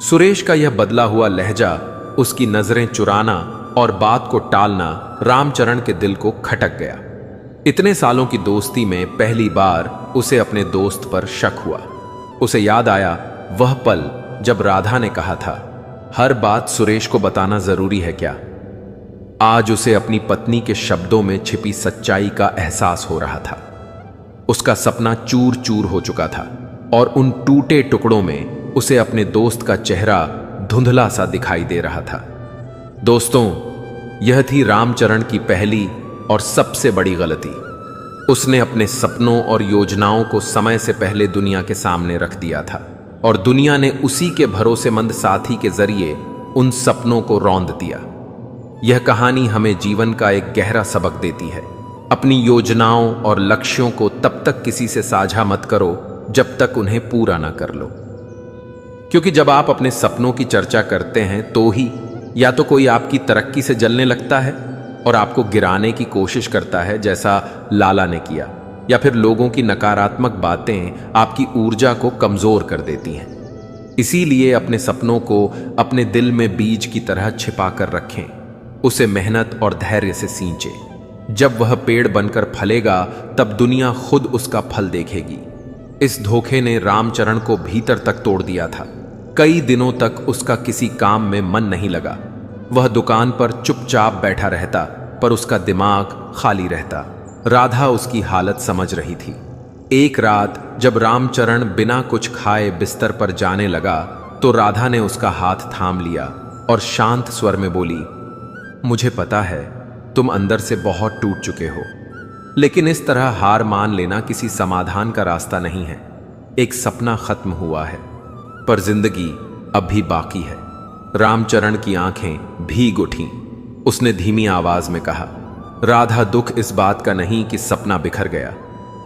सुरेश का यह बदला हुआ लहजा, उसकी नजरें चुराना और बात को टालना रामचरण के दिल को खटक गया। इतने सालों की दोस्ती में पहली बार उसे अपने दोस्त पर शक हुआ। उसे याद आया वह पल जब राधा ने कहा था, हर बात सुरेश को बताना जरूरी है क्या? आज उसे अपनी पत्नी के शब्दों में छिपी सच्चाई का एहसास हो रहा था। उसका सपना चूर चूर हो चुका था और उन टूटे टुकड़ों में उसे अपने दोस्त का चेहरा धुंधला सा दिखाई दे रहा था। दोस्तों, यह थी रामचरण की पहली और सबसे बड़ी गलती। उसने अपने सपनों और योजनाओं को समय से पहले दुनिया के सामने रख दिया था और दुनिया ने उसी के भरोसेमंद साथी के जरिए उन सपनों को रौंद दिया। यह कहानी हमें जीवन का एक गहरा सबक देती है। अपनी योजनाओं और लक्ष्यों को तब तक किसी से साझा मत करो जब तक उन्हें पूरा ना कर लो, क्योंकि जब आप अपने सपनों की चर्चा करते हैं तो ही या तो कोई आपकी तरक्की से जलने लगता है और आपको गिराने की कोशिश करता है, जैसा लाला ने किया, या फिर लोगों की नकारात्मक बातें आपकी ऊर्जा को कमजोर कर देती हैं। इसीलिए अपने सपनों को अपने दिल में बीज की तरह छिपा कर रखें, उसे मेहनत और धैर्य से सींचें। जब वह पेड़ बनकर फलेगा तब दुनिया खुद उसका फल देखेगी। इस धोखे ने रामचरण को भीतर तक तोड़ दिया था। कई दिनों तक उसका किसी काम में मन नहीं लगा। वह दुकान पर चुपचाप बैठा रहता, पर उसका दिमाग खाली रहता। राधा उसकी हालत समझ रही थी। एक रात जब रामचरण बिना कुछ खाए बिस्तर पर जाने लगा तो राधा ने उसका हाथ थाम लिया और शांत स्वर में बोली, मुझे पता है तुम अंदर से बहुत टूट चुके हो, लेकिन इस तरह हार मान लेना किसी समाधान का रास्ता नहीं है। एक सपना खत्म हुआ है, पर जिंदगी अब भी बाकी है। रामचरण की आंखें भीग उठीं। उसने धीमी आवाज में कहा, राधा, दुख इस बात का नहीं कि सपना बिखर गया,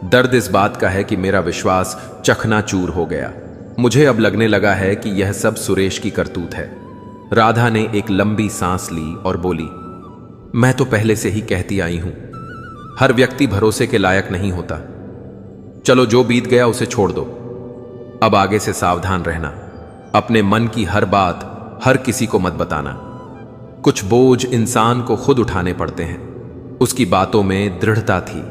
दर्द इस बात का है कि मेरा विश्वास चकनाचूर हो गया। मुझे अब लगने लगा है कि यह सब सुरेश की करतूत है। राधा ने एक लंबी सांस ली और बोली, मैं तो पहले से ही कहती आई हूं, हर व्यक्ति भरोसे के लायक नहीं होता। चलो, जो बीत गया उसे छोड़ दो। अब आगे से सावधान रहना। अपने मन की हर बात हर किसी को मत बताना। कुछ बोझ इंसान को खुद उठाने पड़ते हैं। उसकी बातों में दृढ़ता थी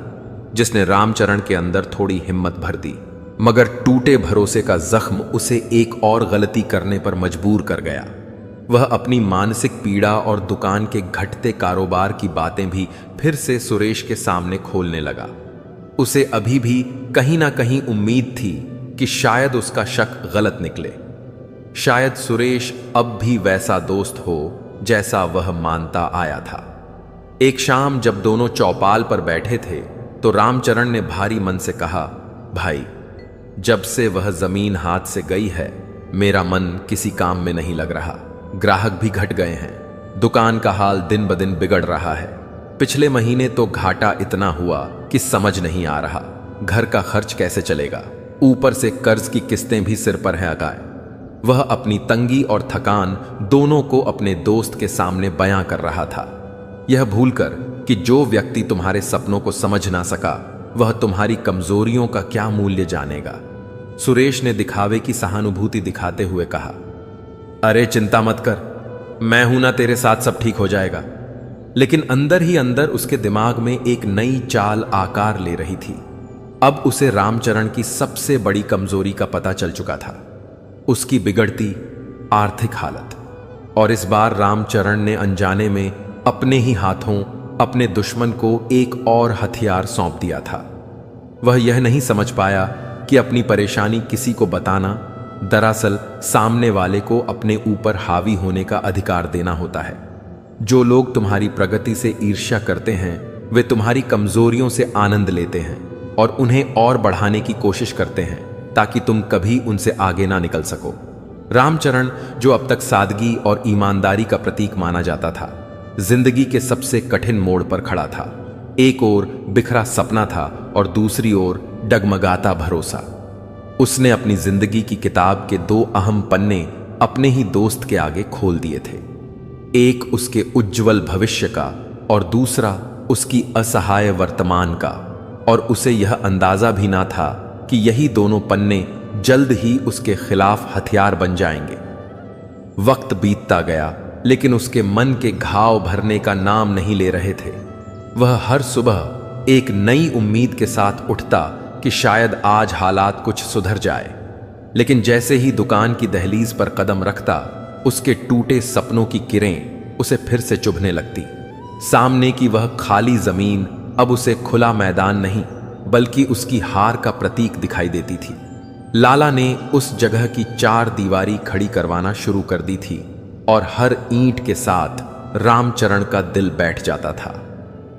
जिसने रामचरण के अंदर थोड़ी हिम्मत भर दी, मगर टूटे भरोसे का जख्म उसे एक और गलती करने पर मजबूर कर गया। वह अपनी मानसिक पीड़ा और दुकान के घटते कारोबार की बातें भी फिर से सुरेश के सामने खोलने लगा। उसे अभी भी कहीं ना कहीं उम्मीद थी कि शायद उसका शक गलत निकले। शायद सुरेश अब भी वैसा दोस्त हो जैसा वह मानता आया था। एक शाम जब दोनों चौपाल पर बैठे थे तो रामचरण ने भारी मन से कहा, भाई, जब से वह जमीन हाथ से गई है मेरा मन किसी काम में नहीं लग रहा। ग्राहक भी घट गए हैं, दुकान का हाल दिन ब दिन बिगड़ रहा है। पिछले महीने तो घाटा इतना हुआ कि समझ नहीं आ रहा, घर का खर्च कैसे चलेगा, ऊपर से कर्ज की किस्तें भी सिर पर हैं अकाए। वह अपनी तंगी और थकान दोनों को अपने दोस्त के सामने बयां कर रहा था, यह भूलकर कि जो व्यक्ति तुम्हारे सपनों को समझ ना सका वह तुम्हारी कमजोरियों का क्या मूल्य जानेगा। सुरेश ने दिखावे की सहानुभूति दिखाते हुए कहा, अरे चिंता मत कर, मैं हूं ना तेरे साथ, सब ठीक हो जाएगा। लेकिन अंदर ही अंदर उसके दिमाग में एक नई चाल आकार ले रही थी। अब उसे रामचरण की सबसे बड़ी कमजोरी का पता चल चुका था, उसकी बिगड़ती आर्थिक हालत। और इस बार रामचरण ने अनजाने में अपने ही हाथों अपने दुश्मन को एक और हथियार सौंप दिया था। वह यह नहीं समझ पाया कि अपनी परेशानी किसी को बताना दरअसल सामने वाले को अपने ऊपर हावी होने का अधिकार देना होता है। जो लोग तुम्हारी प्रगति से ईर्ष्या करते हैं वे तुम्हारी कमजोरियों से आनंद लेते हैं और उन्हें और बढ़ाने की कोशिश करते हैं ताकि तुम कभी उनसे आगे ना निकल सको। रामचरण, जो अब तक सादगी और ईमानदारी का प्रतीक माना जाता था, जिंदगी के सबसे कठिन मोड़ पर खड़ा था। एक ओर बिखरा सपना था और दूसरी ओर डगमगाता भरोसा। उसने अपनी जिंदगी की किताब के दो अहम पन्ने अपने ही दोस्त के आगे खोल दिए थे, एक उसके उज्जवल भविष्य का और दूसरा उसकी असहाय वर्तमान का। और उसे यह अंदाजा भी ना था कि यही दोनों पन्ने जल्द ही उसके खिलाफ हथियार बन जाएंगे। वक्त बीतता गया लेकिन उसके मन के घाव भरने का नाम नहीं ले रहे थे। वह हर सुबह एक नई उम्मीद के साथ उठता कि शायद आज हालात कुछ सुधर जाए, लेकिन जैसे ही दुकान की दहलीज पर कदम रखता उसके टूटे सपनों की किरें उसे फिर से चुभने लगती। सामने की वह खाली जमीन अब उसे खुला मैदान नहीं बल्कि उसकी हार का प्रतीक दिखाई देती थी। लाला ने उस जगह की 4 दीवारी खड़ी करवाना शुरू कर दी थी और हर ईंट के साथ रामचरण का दिल बैठ जाता था।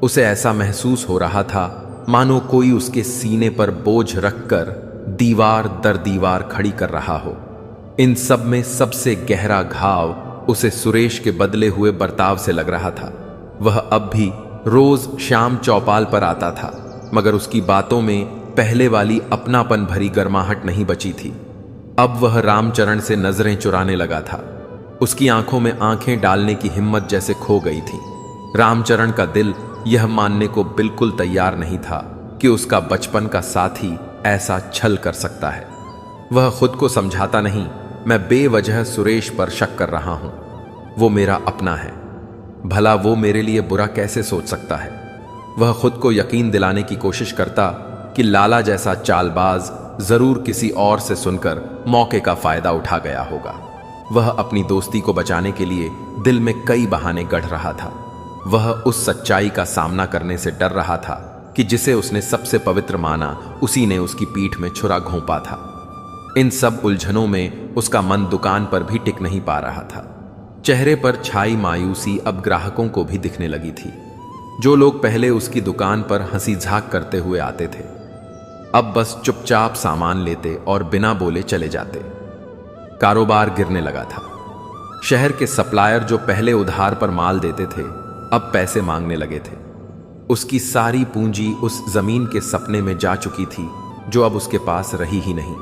उसे ऐसा महसूस हो रहा था मानो कोई उसके सीने पर बोझ रखकर दीवार दर दीवार खड़ी कर रहा हो। इन सब में सबसे गहरा घाव उसे सुरेश के बदले हुए बर्ताव से लग रहा था। वह अब भी रोज शाम चौपाल पर आता था, मगर उसकी बातों में पहले वाली अपनापन भरी गर्माहट नहीं बची थी। अब वह रामचरण से नजरें चुराने लगा था। उसकी आंखों में आंखें डालने की हिम्मत जैसे खो गई थी। रामचरण का दिल यह मानने को बिल्कुल तैयार नहीं था कि उसका बचपन का साथी ऐसा छल कर सकता है। वह खुद को समझाता नहीं, मैं बेवजह सुरेश पर शक कर रहा हूं, वो मेरा अपना है, भला वो मेरे लिए बुरा कैसे सोच सकता है। वह खुद को यकीन दिलाने की कोशिश करता कि लाला जैसा चालबाज जरूर किसी और से सुनकर मौके का फायदा उठा गया होगा। वह अपनी दोस्ती को बचाने के लिए दिल में कई बहाने गढ़ रहा था। वह उस सच्चाई का सामना करने से डर रहा था कि जिसे उसने सबसे पवित्र माना उसी ने उसकी पीठ में छुरा घोंपा था। इन सब उलझनों में उसका मन दुकान पर भी टिक नहीं पा रहा था। चेहरे पर छाई मायूसी अब ग्राहकों को भी दिखने लगी थी। जो लोग पहले उसकी दुकान पर हंसी झाक करते हुए आते थे अब बस चुपचाप सामान लेते और बिना बोले चले जाते। कारोबार गिरने लगा था। शहर के सप्लायर जो पहले उधार पर माल देते थे अब पैसे मांगने लगे थे। उसकी सारी पूंजी उस जमीन के सपने में जा चुकी थी जो अब उसके पास रही ही नहीं।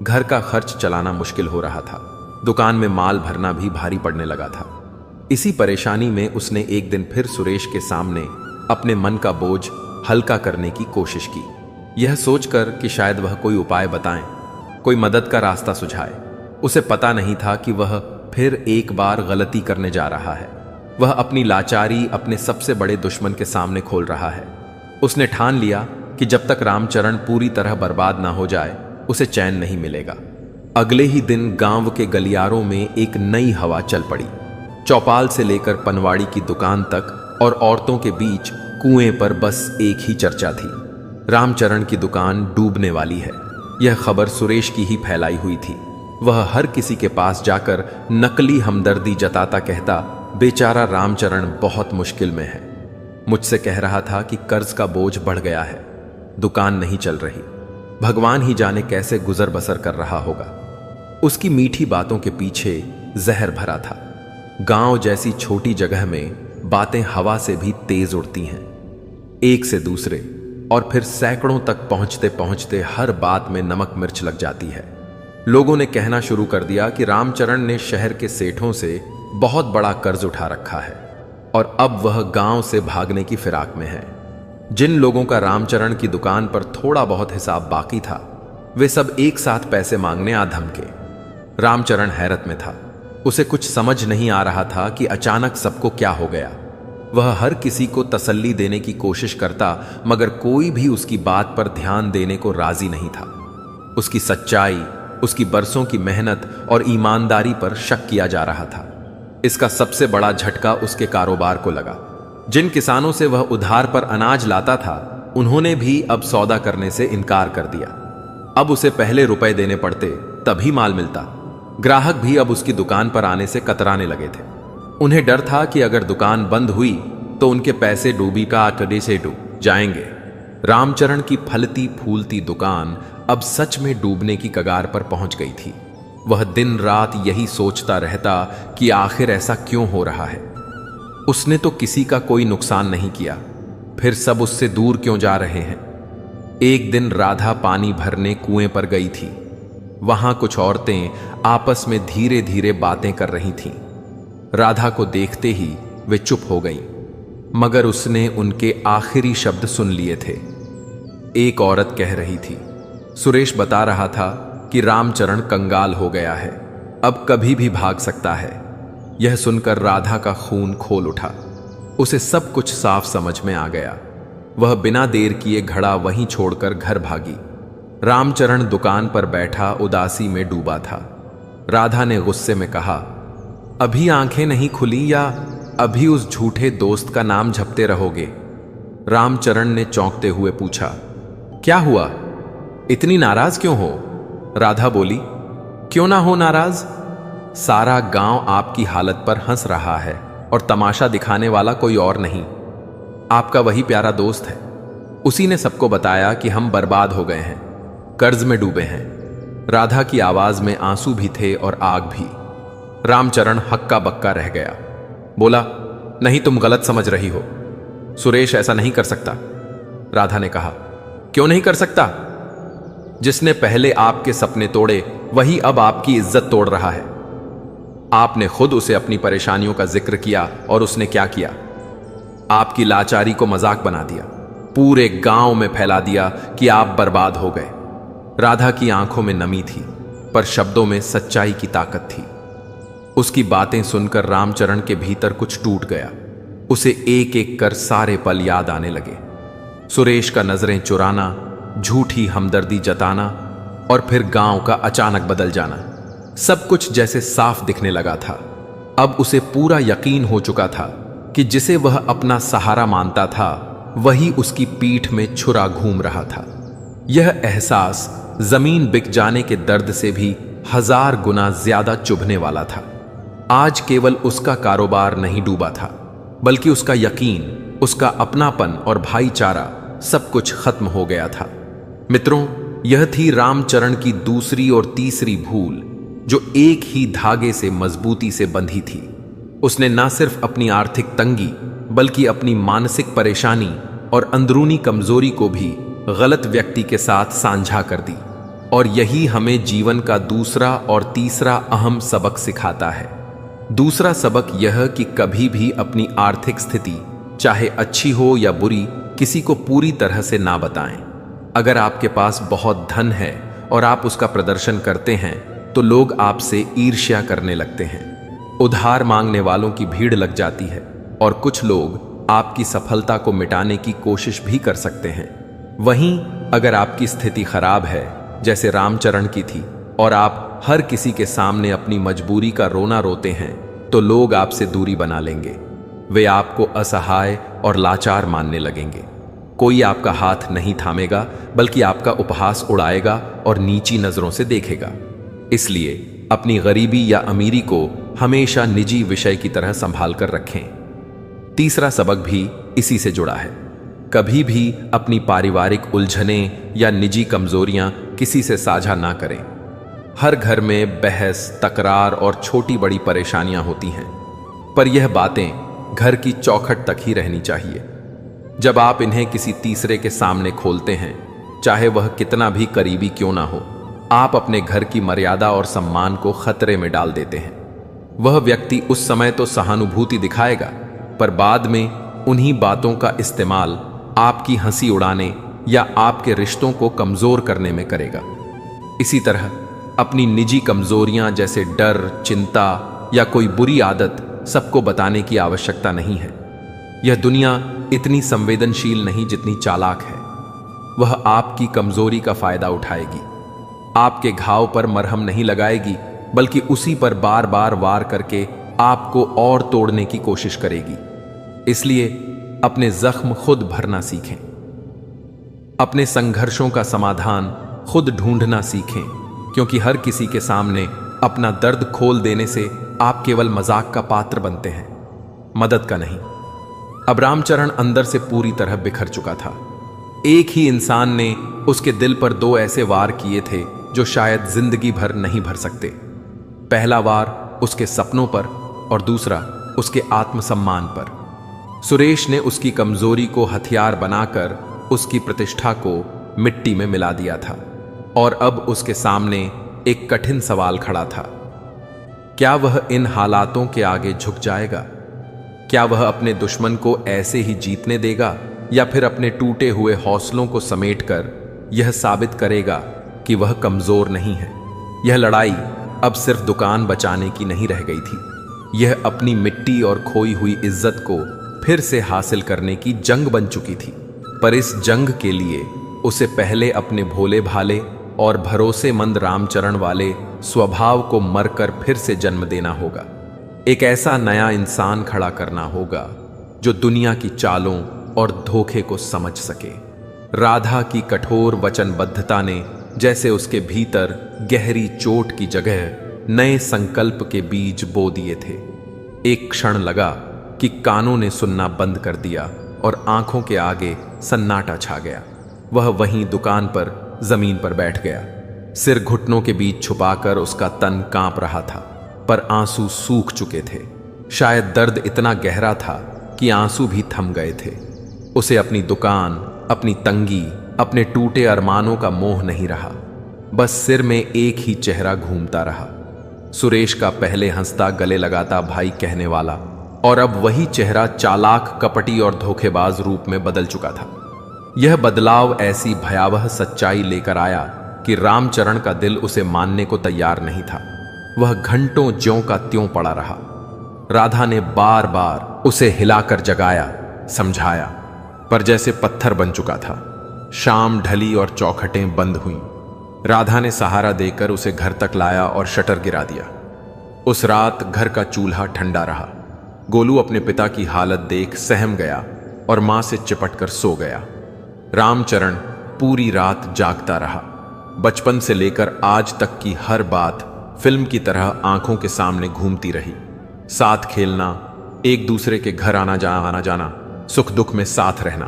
घर का खर्च चलाना मुश्किल हो रहा था, दुकान में माल भरना भी भारी पड़ने लगा था। इसी परेशानी में उसने एक दिन फिर सुरेश के सामने अपने मन का बोझ हल्का करने की कोशिश की, यह सोचकर कि शायद वह कोई उपाय बताएं, कोई मदद का रास्ता सुझाए। उसे पता नहीं था कि वह फिर एक बार गलती करने जा रहा है। वह अपनी लाचारी अपने सबसे बड़े दुश्मन के सामने खोल रहा है। उसने ठान लिया कि जब तक रामचरण पूरी तरह बर्बाद ना हो जाए उसे चैन नहीं मिलेगा। अगले ही दिन गांव के गलियारों में एक नई हवा चल पड़ी। चौपाल से लेकर पनवाड़ी की दुकान तक और औरतों के बीच कुएं पर बस एक ही चर्चा थी, रामचरण की दुकान डूबने वाली है। यह खबर सुरेश की ही फैलाई हुई थी। वह हर किसी के पास जाकर नकली हमदर्दी जताता कहता, बेचारा रामचरण बहुत मुश्किल में है। मुझसे कह रहा था कि कर्ज का बोझ बढ़ गया है, दुकान नहीं चल रही, भगवान ही जाने कैसे गुजर बसर कर रहा होगा। उसकी मीठी बातों के पीछे जहर भरा था। गांव जैसी छोटी जगह में बातें हवा से भी तेज उड़ती हैं, एक से दूसरे और फिर सैकड़ों तक पहुंचते पहुंचते हर बात में नमक मिर्च लग जाती है। लोगों ने कहना शुरू कर दिया कि रामचरण ने शहर के सेठों से बहुत बड़ा कर्ज उठा रखा है और अब वह गांव से भागने की फिराक में है। जिन लोगों का रामचरण की दुकान पर थोड़ा बहुत हिसाब बाकी था, वे सब एक साथ पैसे मांगने आ धमके। रामचरण हैरत में था। उसे कुछ समझ नहीं आ रहा था कि अचानक सबको क्या हो गया। वह हर किसी को तसल्ली देने की कोशिश करता, मगर कोई भी उसकी बात पर ध्यान देने को राजी नहीं था। उसकी सच्चाई, उसकी बरसों की मेहनत और ईमानदारी पर शक किया जा रहा था। इसका सबसे बड़ा झटका उसके कारोबार को लगा। जिन किसानों से वह उधार पर अनाज लाता था, उन्होंने भी अब सौदा करने से इनकार कर दिया। अब उसे पहले रुपए देने पड़ते तभी माल मिलता। ग्राहक भी अब उसकी दुकान पर आने से कतराने लगे थे। उन्हें डर था कि अगर दुकान बंद हुई तो उनके पैसे डूबी का आंकड़े से डूब जाएंगे। रामचरण की फलती फूलती दुकान अब सच में डूबने की कगार पर पहुंच गई थी। वह दिन रात यही सोचता रहता कि आखिर ऐसा क्यों हो रहा है। उसने तो किसी का कोई नुकसान नहीं किया, फिर सब उससे दूर क्यों जा रहे हैं। एक दिन राधा पानी भरने कुएं पर गई थी। वहां कुछ औरतें आपस में धीरे धीरे बातें कर रही थीं। राधा को देखते ही वे चुप हो गईं, मगर उसने उनके आखिरी शब्द सुन लिए थे। एक औरत कह रही थी, सुरेश बता रहा था कि रामचरण कंगाल हो गया है, अब कभी भी भाग सकता है। यह सुनकर राधा का खून खोल उठा। उसे सब कुछ साफ समझ में आ गया। वह बिना देर किए घड़ा वहीं छोड़कर घर भागी। रामचरण दुकान पर बैठा उदासी में डूबा था। राधा ने गुस्से में कहा, अभी आंखें नहीं खुली या अभी उस झूठे दोस्त का नाम जपते रहोगे? रामचरण ने चौंकते हुए पूछा, क्या हुआ, इतनी नाराज क्यों हो? राधा बोली, क्यों ना हो नाराज, सारा गांव आपकी हालत पर हंस रहा है और तमाशा दिखाने वाला कोई और नहीं, आपका वही प्यारा दोस्त है। उसी ने सबको बताया कि हम बर्बाद हो गए हैं, कर्ज में डूबे हैं। राधा की आवाज में आंसू भी थे और आग भी। रामचरण हक्का बक्का रह गया। बोला, नहीं, तुम गलत समझ रही हो, सुरेश ऐसा नहीं कर सकता। राधा ने कहा, क्यों नहीं कर सकता? जिसने पहले आपके सपने तोड़े वही अब आपकी इज्जत तोड़ रहा है। आपने खुद उसे अपनी परेशानियों का जिक्र किया और उसने क्या किया? आपकी लाचारी को मजाक बना दिया, पूरे गांव में फैला दिया कि आप बर्बाद हो गए। राधा की आंखों में नमी थी, पर शब्दों में सच्चाई की ताकत थी। उसकी बातें सुनकर रामचरण के भीतर कुछ टूट गया। उसे एक एक कर सारे पल याद आने लगे। सुरेश का नजरें चुराना, झूठी हमदर्दी जताना और फिर गांव का अचानक बदल जाना, सब कुछ जैसे साफ दिखने लगा था। अब उसे पूरा यकीन हो चुका था कि जिसे वह अपना सहारा मानता था वही उसकी पीठ में छुरा घूम रहा था। यह एहसास जमीन बिक जाने के दर्द से भी 1000 गुना ज्यादा चुभने वाला था। आज केवल उसका कारोबार नहीं डूबा था, बल्कि उसका यकीन, उसका अपनापन और भाईचारा सब कुछ खत्म हो गया था। मित्रों, यह थी रामचरण की दूसरी और तीसरी भूल, जो एक ही धागे से मजबूती से बंधी थी। उसने न सिर्फ अपनी आर्थिक तंगी, बल्कि अपनी मानसिक परेशानी और अंदरूनी कमजोरी को भी गलत व्यक्ति के साथ साझा कर दी। और यही हमें जीवन का दूसरा और तीसरा अहम सबक सिखाता है। दूसरा सबक यह कि कभी भी अपनी आर्थिक स्थिति चाहे अच्छी हो या बुरी किसी को पूरी तरह से ना बताएं। अगर आपके पास बहुत धन है और आप उसका प्रदर्शन करते हैं तो लोग आपसे ईर्ष्या करने लगते हैं। उधार मांगने वालों की भीड़ लग जाती है और कुछ लोग आपकी सफलता को मिटाने की कोशिश भी कर सकते हैं। वहीं अगर आपकी स्थिति खराब है, जैसे रामचरण की थी, और आप हर किसी के सामने अपनी मजबूरी का रोना रोते हैं, तो लोग आपसे दूरी बना लेंगे। वे आपको असहाय और लाचार मानने लगेंगे। कोई आपका हाथ नहीं थामेगा, बल्कि आपका उपहास उड़ाएगा और नीची नजरों से देखेगा। इसलिए अपनी गरीबी या अमीरी को हमेशा निजी विषय की तरह संभाल कर रखें। तीसरा सबक भी इसी से जुड़ा है। कभी भी अपनी पारिवारिक उलझनें या निजी कमजोरियां किसी से साझा ना करें। हर घर में बहस, तकरार और छोटी बड़ी परेशानियां होती हैं, पर यह बातें घर की चौखट तक ही रहनी चाहिए। जब आप इन्हें किसी तीसरे के सामने खोलते हैं, चाहे वह कितना भी करीबी क्यों ना हो, आप अपने घर की मर्यादा और सम्मान को खतरे में डाल देते हैं। वह व्यक्ति उस समय तो सहानुभूति दिखाएगा, पर बाद में उन्हीं बातों का इस्तेमाल आपकी हंसी उड़ाने या आपके रिश्तों को कमजोर करने में करेगा। इसी तरह अपनी निजी कमजोरियां जैसे डर, चिंता या कोई बुरी आदत सबको बताने की आवश्यकता नहीं है। यह दुनिया इतनी संवेदनशील नहीं जितनी चालाक है। वह आपकी कमजोरी का फायदा उठाएगी, आपके घाव पर मरहम नहीं लगाएगी, बल्कि उसी पर बार बार वार करके आपको और तोड़ने की कोशिश करेगी। इसलिए अपने जख्म खुद भरना सीखें। अपने संघर्षों का समाधान खुद ढूंढना सीखें, क्योंकि हर किसी के सामने अपना दर्द खोल देने से आप केवल मजाक का पात्र बनते हैं, मदद का नहीं। अब रामचरण अंदर से पूरी तरह बिखर चुका था। एक ही इंसान ने उसके दिल पर दो ऐसे वार किए थे जो शायद जिंदगी भर नहीं भर सकते। पहला वार उसके सपनों पर और दूसरा उसके आत्मसम्मान पर। सुरेश ने उसकी कमजोरी को हथियार बनाकर उसकी प्रतिष्ठा को मिट्टी में मिला दिया था, और अब उसके सामने एक कठिन सवाल खड़ा था। क्या वह इन हालातों के आगे झुक जाएगा? क्या वह अपने दुश्मन को ऐसे ही जीतने देगा, या फिर अपने टूटे हुए हौसलों को समेटकर यह साबित करेगा कि वह कमजोर नहीं है? यह लड़ाई अब सिर्फ दुकान बचाने की नहीं रह गई थी। यह अपनी मिट्टी और खोई हुई इज्जत को फिर से हासिल करने की जंग बन चुकी थी। पर इस जंग के लिए उसे पहले अपने भोले भाले और भरोसेमंद रामचरण वाले स्वभाव को मरकर फिर से जन्म देना होगा। एक ऐसा नया इंसान खड़ा करना होगा जो दुनिया की चालों और धोखे को समझ सके। राधा की कठोर वचनबद्धता ने जैसे उसके भीतर गहरी चोट की जगह नए संकल्प के बीज बो दिए थे। एक क्षण लगा कि कानों ने सुनना बंद कर दिया और आंखों के आगे सन्नाटा छा गया। वह वहीं दुकान पर जमीन पर बैठ गया। सिर घुटनों के बीच छुपाकर उसका तन कांप रहा था, पर आंसू सूख चुके थे। शायद दर्द इतना गहरा था कि आंसू भी थम गए थे। उसे अपनी दुकान, अपनी तंगी, अपने टूटे अरमानों का मोह नहीं रहा। बस सिर में एक ही चेहरा घूमता रहा, सुरेश का पहले हंसता, गले लगाता भाई कहने वाला, और अब वही चेहरा चालाक, कपटी और धोखेबाज रूप में बदल चुका था। यह बदलाव ऐसी भयावह सच्चाई लेकर आया कि रामचरण का दिल उसे मानने को तैयार नहीं था। वह घंटों ज्यों का त्यों पड़ा रहा। राधा ने बार बार उसे हिलाकर जगाया, समझाया, पर जैसे पत्थर बन चुका था। शाम ढली और चौखटें बंद हुईं। राधा ने सहारा देकर उसे घर तक लाया और शटर गिरा दिया। उस रात घर का चूल्हा ठंडा रहा। गोलू अपने पिता की हालत देख सहम गया और मां से चिपटकर सो गया। रामचरण पूरी रात जागता रहा। बचपन से लेकर आज तक की हर बात फिल्म की तरह आंखों के सामने घूमती रही। साथ खेलना, एक दूसरे के घर आना जाना, सुख दुख में साथ रहना।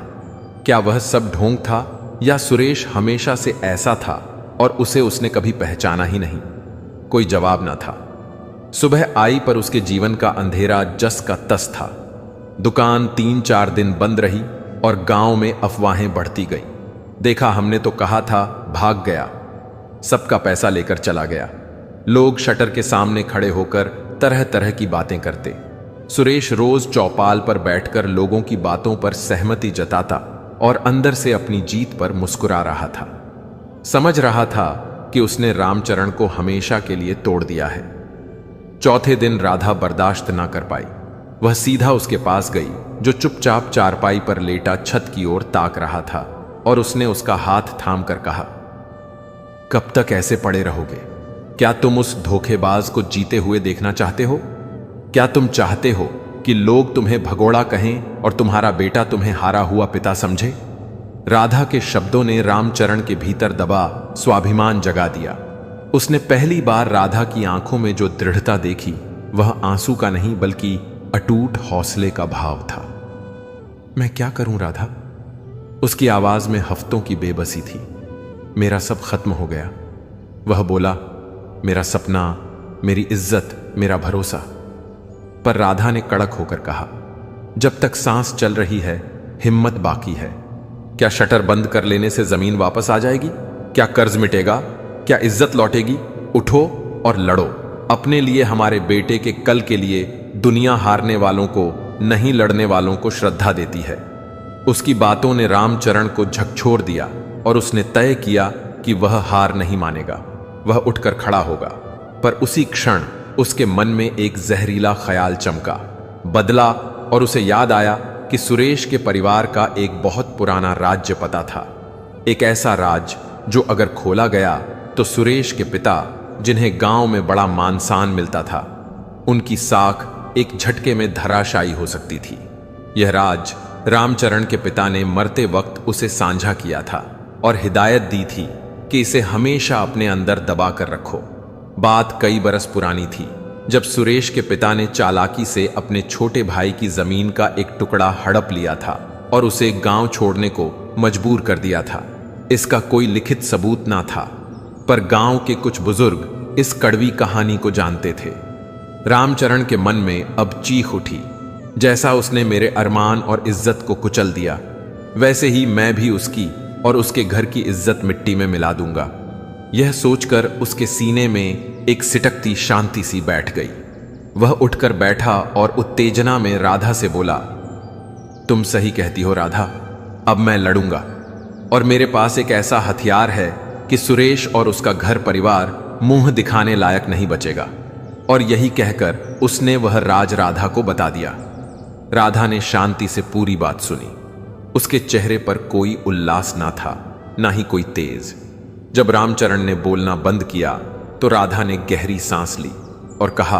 क्या वह सब ढोंग था, या सुरेश हमेशा से ऐसा था और उसे उसने कभी पहचाना ही नहीं? कोई जवाब ना था। सुबह आई पर उसके जीवन का अंधेरा जस का तस था। दुकान 3-4 दिन बंद रही, और गांव में अफवाहें बढ़ती गई। देखा हमने तो कहा था, भाग गया, सबका पैसा लेकर चला गया। लोग शटर के सामने खड़े होकर तरह तरह की बातें करते। सुरेश रोज चौपाल पर बैठकर लोगों की बातों पर सहमति जताता और अंदर से अपनी जीत पर मुस्कुरा रहा था। समझ रहा था कि उसने रामचरण को हमेशा के लिए तोड़ दिया है। चौथे दिन राधा बर्दाश्त ना कर पाई। वह सीधा उसके पास गई, जो चुपचाप चारपाई पर लेटा छत की ओर ताक रहा था, और उसने उसका हाथ थाम कर कहा, कब तक ऐसे पड़े रहोगे? क्या तुम उस धोखेबाज को जीते हुए देखना चाहते हो? क्या तुम चाहते हो कि लोग तुम्हें भगोड़ा कहें और तुम्हारा बेटा तुम्हें हारा हुआ पिता समझे? राधा के शब्दों ने रामचरण के भीतर दबा स्वाभिमान जगा दिया। उसने पहली बार राधा की आंखों में जो दृढ़ता देखी, वह आंसू का नहीं बल्कि अटूट हौसले का भाव था। मैं क्या करूं राधा? उसकी आवाज में हफ्तों की बेबसी थी। मेरा सब खत्म हो गया। वह बोला, मेरा सपना, मेरी इज्जत, मेरा भरोसा। पर राधा ने कड़क होकर कहा, जब तक सांस चल रही है, हिम्मत बाकी है। क्या शटर बंद कर लेने से जमीन वापस आ जाएगी? क्या कर्ज मिटेगा? क्या इज्जत लौटेगी? उठो और लड़ो अपने लिए, हमारे बेटे के कल के लिए। दुनिया हारने वालों को, नहीं लड़ने वालों को श्रद्धा देती है। उसकी बातों ने रामचरण को झकझोर दिया और उसने तय किया कि वह हार नहीं मानेगा। वह उठकर खड़ा होगा। पर उसी क्षण उसके मन में एक जहरीला ख्याल चमका, बदला, और उसे याद आया कि सुरेश के परिवार का एक बहुत पुराना राज्य पता था। एक ऐसा राज जो अगर खोला गया तो सुरेश के पिता, जिन्हें गांव में बड़ा मान-सान मिलता था, उनकी साख एक झटके में धराशायी हो सकती थी। यह राज रामचरण के पिता ने मरते वक्त उसे साझा किया था और हिदायत दी थी कि इसे हमेशा अपने अंदर दबा कर रखो। बात कई बरस पुरानी थी, जब सुरेश के पिता ने चालाकी से अपने छोटे भाई की जमीन का एक टुकड़ा हड़प लिया था और उसे गांव छोड़ने को मजबूर कर दिया था। इसका कोई लिखित सबूत ना था, पर गांव के कुछ बुजुर्ग इस कड़वी कहानी को जानते थे। रामचरण के मन में अब चीख उठी, जैसा उसने मेरे अरमान और इज्जत को कुचल दिया, वैसे ही मैं भी उसकी और उसके घर की इज्जत मिट्टी में मिला दूंगा। यह सोचकर उसके सीने में एक सिटकती शांति सी बैठ गई। वह उठकर बैठा और उत्तेजना में राधा से बोला, तुम सही कहती हो राधा, अब मैं लड़ूंगा, और मेरे पास एक ऐसा हथियार है कि सुरेश और उसका घर परिवार मुंह दिखाने लायक नहीं बचेगा। और यही कहकर उसने वह राज राधा को बता दिया। राधा ने शांति से पूरी बात सुनी। उसके चेहरे पर कोई उल्लास ना था, ना ही कोई तेज। जब रामचरण ने बोलना बंद किया तो राधा ने गहरी सांस ली और कहा,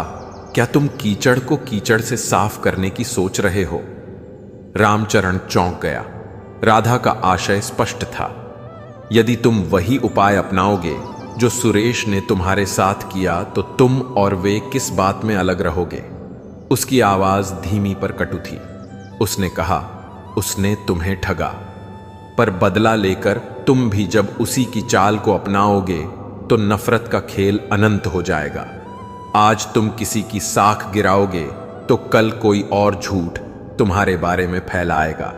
क्या तुम कीचड़ को कीचड़ से साफ करने की सोच रहे हो? रामचरण चौंक गया। राधा का आशय स्पष्ट था, यदि तुम वही उपाय अपनाओगे जो सुरेश ने तुम्हारे साथ किया तो तुम और वे किस बात में अलग रहोगे? उसकी आवाज धीमी पर कटु थी। उसने कहा, उसने तुम्हें ठगा, पर बदला लेकर तुम भी जब उसी की चाल को अपनाओगे तो नफरत का खेल अनंत हो जाएगा। आज तुम किसी की साख गिराओगे तो कल कोई और झूठ तुम्हारे बारे में फैलाएगा।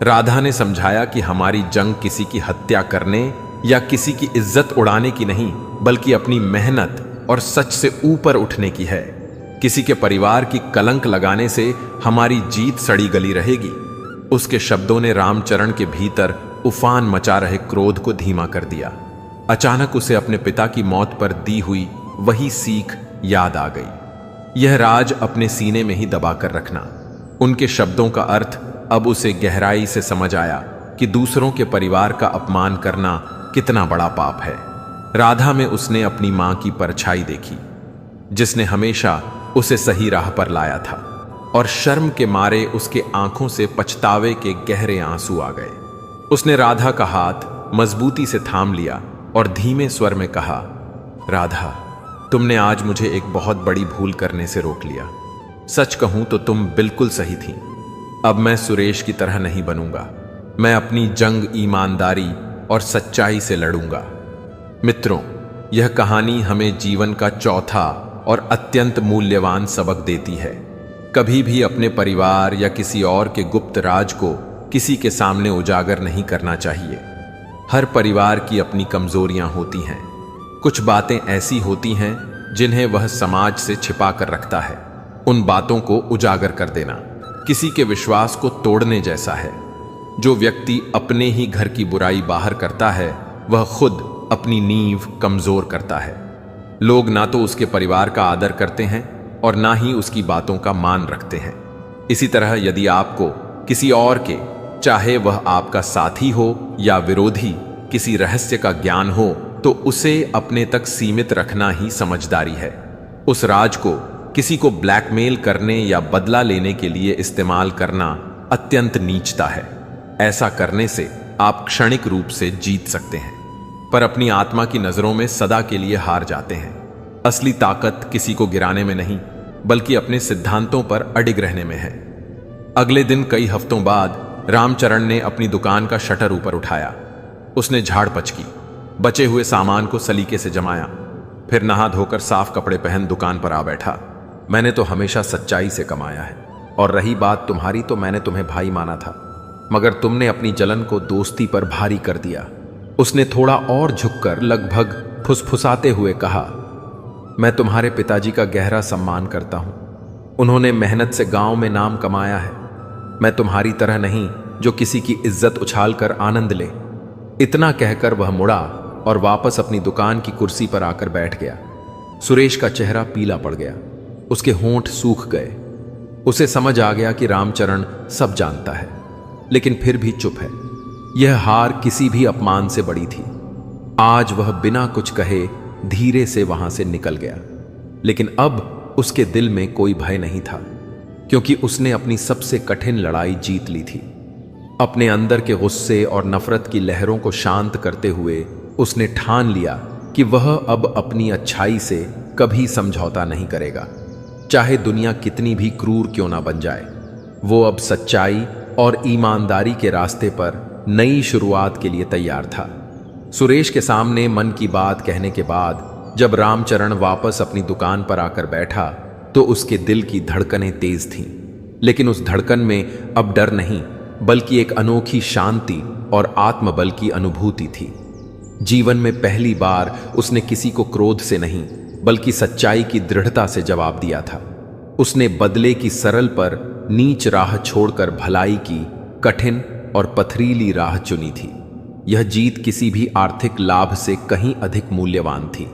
राधा ने समझाया कि हमारी जंग किसी की हत्या करने या किसी की इज्जत उड़ाने की नहीं, बल्कि अपनी मेहनत और सच से ऊपर उठने की है। किसी के परिवार की कलंक लगाने से हमारी जीत सड़ी गली रहेगी। उसके शब्दों ने रामचरण के भीतर उफान मचा रहे क्रोध को धीमा कर दिया। अचानक उसे अपने पिता की मौत पर दी हुई वही सीख याद आ गई, यह राज अपने सीने में ही दबा कर रखना। उनके शब्दों का अर्थ अब उसे गहराई से समझ आया कि दूसरों के परिवार का अपमान करना कितना बड़ा पाप है। राधा में उसने अपनी मां की परछाई देखी, जिसने हमेशा उसे सही राह पर लाया था, और शर्म के मारे उसके आंखों से पछतावे के गहरे आंसू आ गए। उसने राधा का हाथ मजबूती से थाम लिया और धीमे स्वर में कहा, राधा, तुमने आज मुझे एक बहुत बड़ी भूल करने से रोक लिया। सच कहूं तो तुम बिल्कुल सही थी। अब मैं सुरेश की तरह नहीं बनूंगा। मैं अपनी जंग ईमानदारी और सच्चाई से लड़ूंगा। मित्रों, यह कहानी हमें जीवन का चौथा और अत्यंत मूल्यवान सबक देती है। कभी भी अपने परिवार या किसी और के गुप्त राज को किसी के सामने उजागर नहीं करना चाहिए। हर परिवार की अपनी कमजोरियां होती हैं। कुछ बातें ऐसी होती हैं जिन्हें वह समाज से छिपा कर रखता है। उन बातों को उजागर कर देना किसी के विश्वास को तोड़ने जैसा है। जो व्यक्ति अपने ही घर की बुराई बाहर करता है वह खुद अपनी नींव कमजोर करता है। लोग ना तो उसके परिवार का आदर करते हैं और ना ही उसकी बातों का मान रखते हैं। इसी तरह यदि आपको किसी और के, चाहे वह आपका साथी हो या विरोधी, किसी रहस्य का ज्ञान हो तो उसे अपने तक सीमित रखना ही समझदारी है। उस राज को किसी को ब्लैकमेल करने या बदला लेने के लिए इस्तेमाल करना अत्यंत नीचता है। ऐसा करने से आप क्षणिक रूप से जीत सकते हैं, पर अपनी आत्मा की नजरों में सदा के लिए हार जाते हैं। असली ताकत किसी को गिराने में नहीं, बल्कि अपने सिद्धांतों पर अडिग रहने में है। अगले दिन कई हफ्तों बाद रामचरण ने अपनी दुकान का शटर ऊपर उठाया। उसने झाड़ पचकी, बचे हुए सामान को सलीके से जमाया, फिर नहा धोकर साफ कपड़े पहन दुकान पर आ बैठा। मैंने तो हमेशा सच्चाई से कमाया है, और रही बात तुम्हारी तो मैंने तुम्हें भाई माना था, मगर तुमने अपनी जलन को दोस्ती पर भारी कर दिया। उसने थोड़ा और झुककर लगभग फुसफुसाते हुए कहा, मैं तुम्हारे पिताजी का गहरा सम्मान करता हूं। उन्होंने मेहनत से गांव में नाम कमाया है। मैं तुम्हारी तरह नहीं जो किसी की इज्जत उछालकर आनंद ले। इतना कहकर वह मुड़ा और वापस अपनी दुकान की कुर्सी पर आकर बैठ गया। सुरेश का चेहरा पीला पड़ गया, उसके होंठ सूख गए। उसे समझ आ गया कि रामचरण सब जानता है, लेकिन फिर भी चुप है। यह हार किसी भी अपमान से बड़ी थी। आज वह बिना कुछ कहे धीरे से वहां से निकल गया, लेकिन अब उसके दिल में कोई भय नहीं था, क्योंकि उसने अपनी सबसे कठिन लड़ाई जीत ली थी। अपने अंदर के गुस्से और नफरत की लहरों को शांत करते हुए उसने ठान लिया कि वह अब अपनी अच्छाई से कभी समझौता नहीं करेगा, चाहे दुनिया कितनी भी क्रूर क्यों ना बन जाए। वो अब सच्चाई और ईमानदारी के रास्ते पर नई शुरुआत के लिए तैयार था। सुरेश के सामने मन की बात कहने के बाद जब रामचरण वापस अपनी दुकान पर आकर बैठा तो उसके दिल की धड़कनें तेज थीं, लेकिन उस धड़कन में अब डर नहीं, बल्कि एक अनोखी शांति और आत्मबल की अनुभूति थी। जीवन में पहली बार उसने किसी को क्रोध से नहीं, बल्कि सच्चाई की दृढ़ता से जवाब दिया था। उसने बदले की सरल पर नीच राह छोड़कर भलाई की कठिन और पथरीली राह चुनी थी। यह जीत किसी भी आर्थिक लाभ से कहीं अधिक मूल्यवान थी,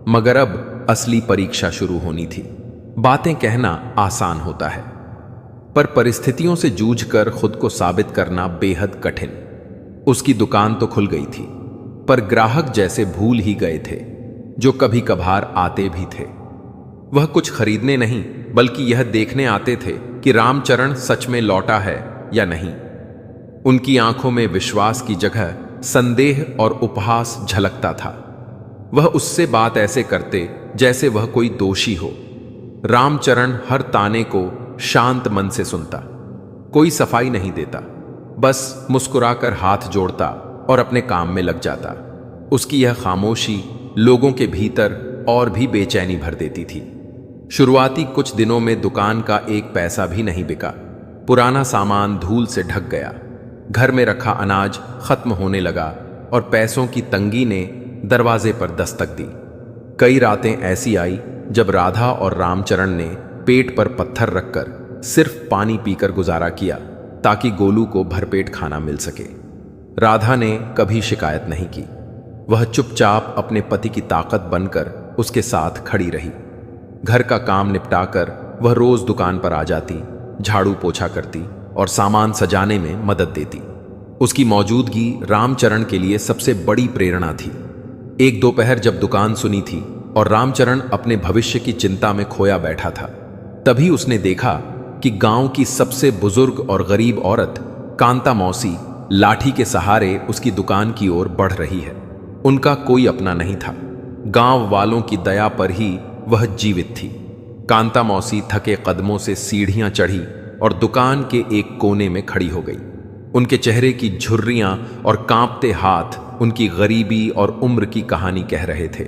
मगर अब असली परीक्षा शुरू होनी थी। बातें कहना आसान होता है, पर परिस्थितियों से जूझकर खुद को साबित करना बेहद कठिन। उसकी दुकान तो खुल गई थी, पर ग्राहक जैसे भूल ही गए थे, जो कभी कभार आते भी थे। वह कुछ खरीदने नहीं, बल्कि यह देखने आते थे कि रामचरण सच में लौटा है या नहीं। उनकी आंखों में विश्वास की जगह संदेह और उपहास झलकता था। वह उससे बात ऐसे करते जैसे वह कोई दोषी हो। रामचरण हर ताने को शांत मन से सुनता, कोई सफाई नहीं देता, बस मुस्कुराकर हाथ जोड़ता और अपने काम में लग जाता। उसकी यह खामोशी लोगों के भीतर और भी बेचैनी भर देती थी। शुरुआती कुछ दिनों में दुकान का एक पैसा भी नहीं बिका। पुराना सामान धूल से ढक गया, घर में रखा अनाज खत्म होने लगा और पैसों की तंगी ने दरवाजे पर दस्तक दी। कई रातें ऐसी आई जब राधा और रामचरण ने पेट पर पत्थर रखकर सिर्फ पानी पीकर गुजारा किया, ताकि गोलू को भरपेट खाना मिल सके। राधा ने कभी शिकायत नहीं की। वह चुपचाप अपने पति की ताकत बनकर उसके साथ खड़ी रही। घर का काम निपटाकर वह रोज दुकान पर आ जाती, झाड़ू पोछा करती और सामान सजाने में मदद देती। उसकी मौजूदगी रामचरण के लिए सबसे बड़ी प्रेरणा थी। एक दोपहर जब दुकान सुनी थी और रामचरण अपने भविष्य की चिंता में खोया बैठा था, तभी उसने देखा कि गांव की सबसे बुजुर्ग और गरीब औरत कांता मौसी लाठी के सहारे उसकी दुकान की ओर बढ़ रही है। उनका कोई अपना नहीं था, गांव वालों की दया पर ही वह जीवित थी। कांता मौसी थके कदमों से सीढ़ियां चढ़ी और दुकान के एक कोने में खड़ी हो गई। उनके चेहरे की झुर्रियां और कांपते हाथ उनकी गरीबी और उम्र की कहानी कह रहे थे।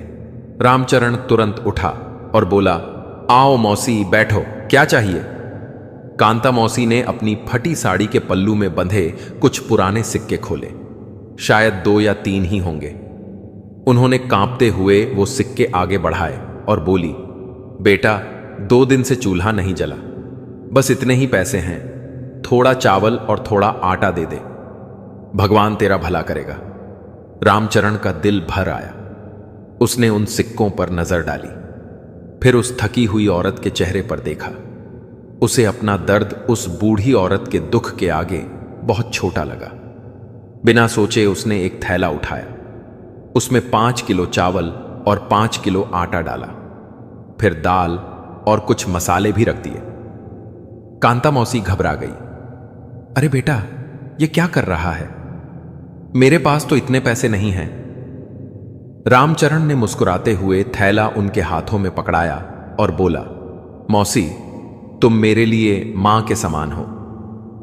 रामचरण तुरंत उठा और बोला, आओ मौसी, बैठो, क्या चाहिए? कांता मौसी ने अपनी फटी साड़ी के पल्लू में बंधे कुछ पुराने सिक्के खोले। शायद 2 या 3 ही होंगे। उन्होंने कांपते हुए वो सिक्के आगे बढ़ाए और बोली, बेटा 2 दिन से चूल्हा नहीं जला, बस इतने ही पैसे हैं, थोड़ा चावल और थोड़ा आटा दे दे, भगवान तेरा भला करेगा। रामचरण का दिल भर आया। उसने उन सिक्कों पर नजर डाली, फिर उस थकी हुई औरत के चेहरे पर देखा। उसे अपना दर्द उस बूढ़ी औरत के दुख के आगे बहुत छोटा लगा। बिना सोचे उसने एक थैला उठाया, उसमें 5 किलो चावल और 5 किलो आटा डाला, फिर दाल और कुछ मसाले भी रख दिए। कांता मौसी घबरा गई। अरे बेटा, ये क्या कर रहा है? मेरे पास तो इतने पैसे नहीं हैं। रामचरण ने मुस्कुराते हुए थैला उनके हाथों में पकड़ाया और बोला, मौसी, तुम मेरे लिए मां के समान हो।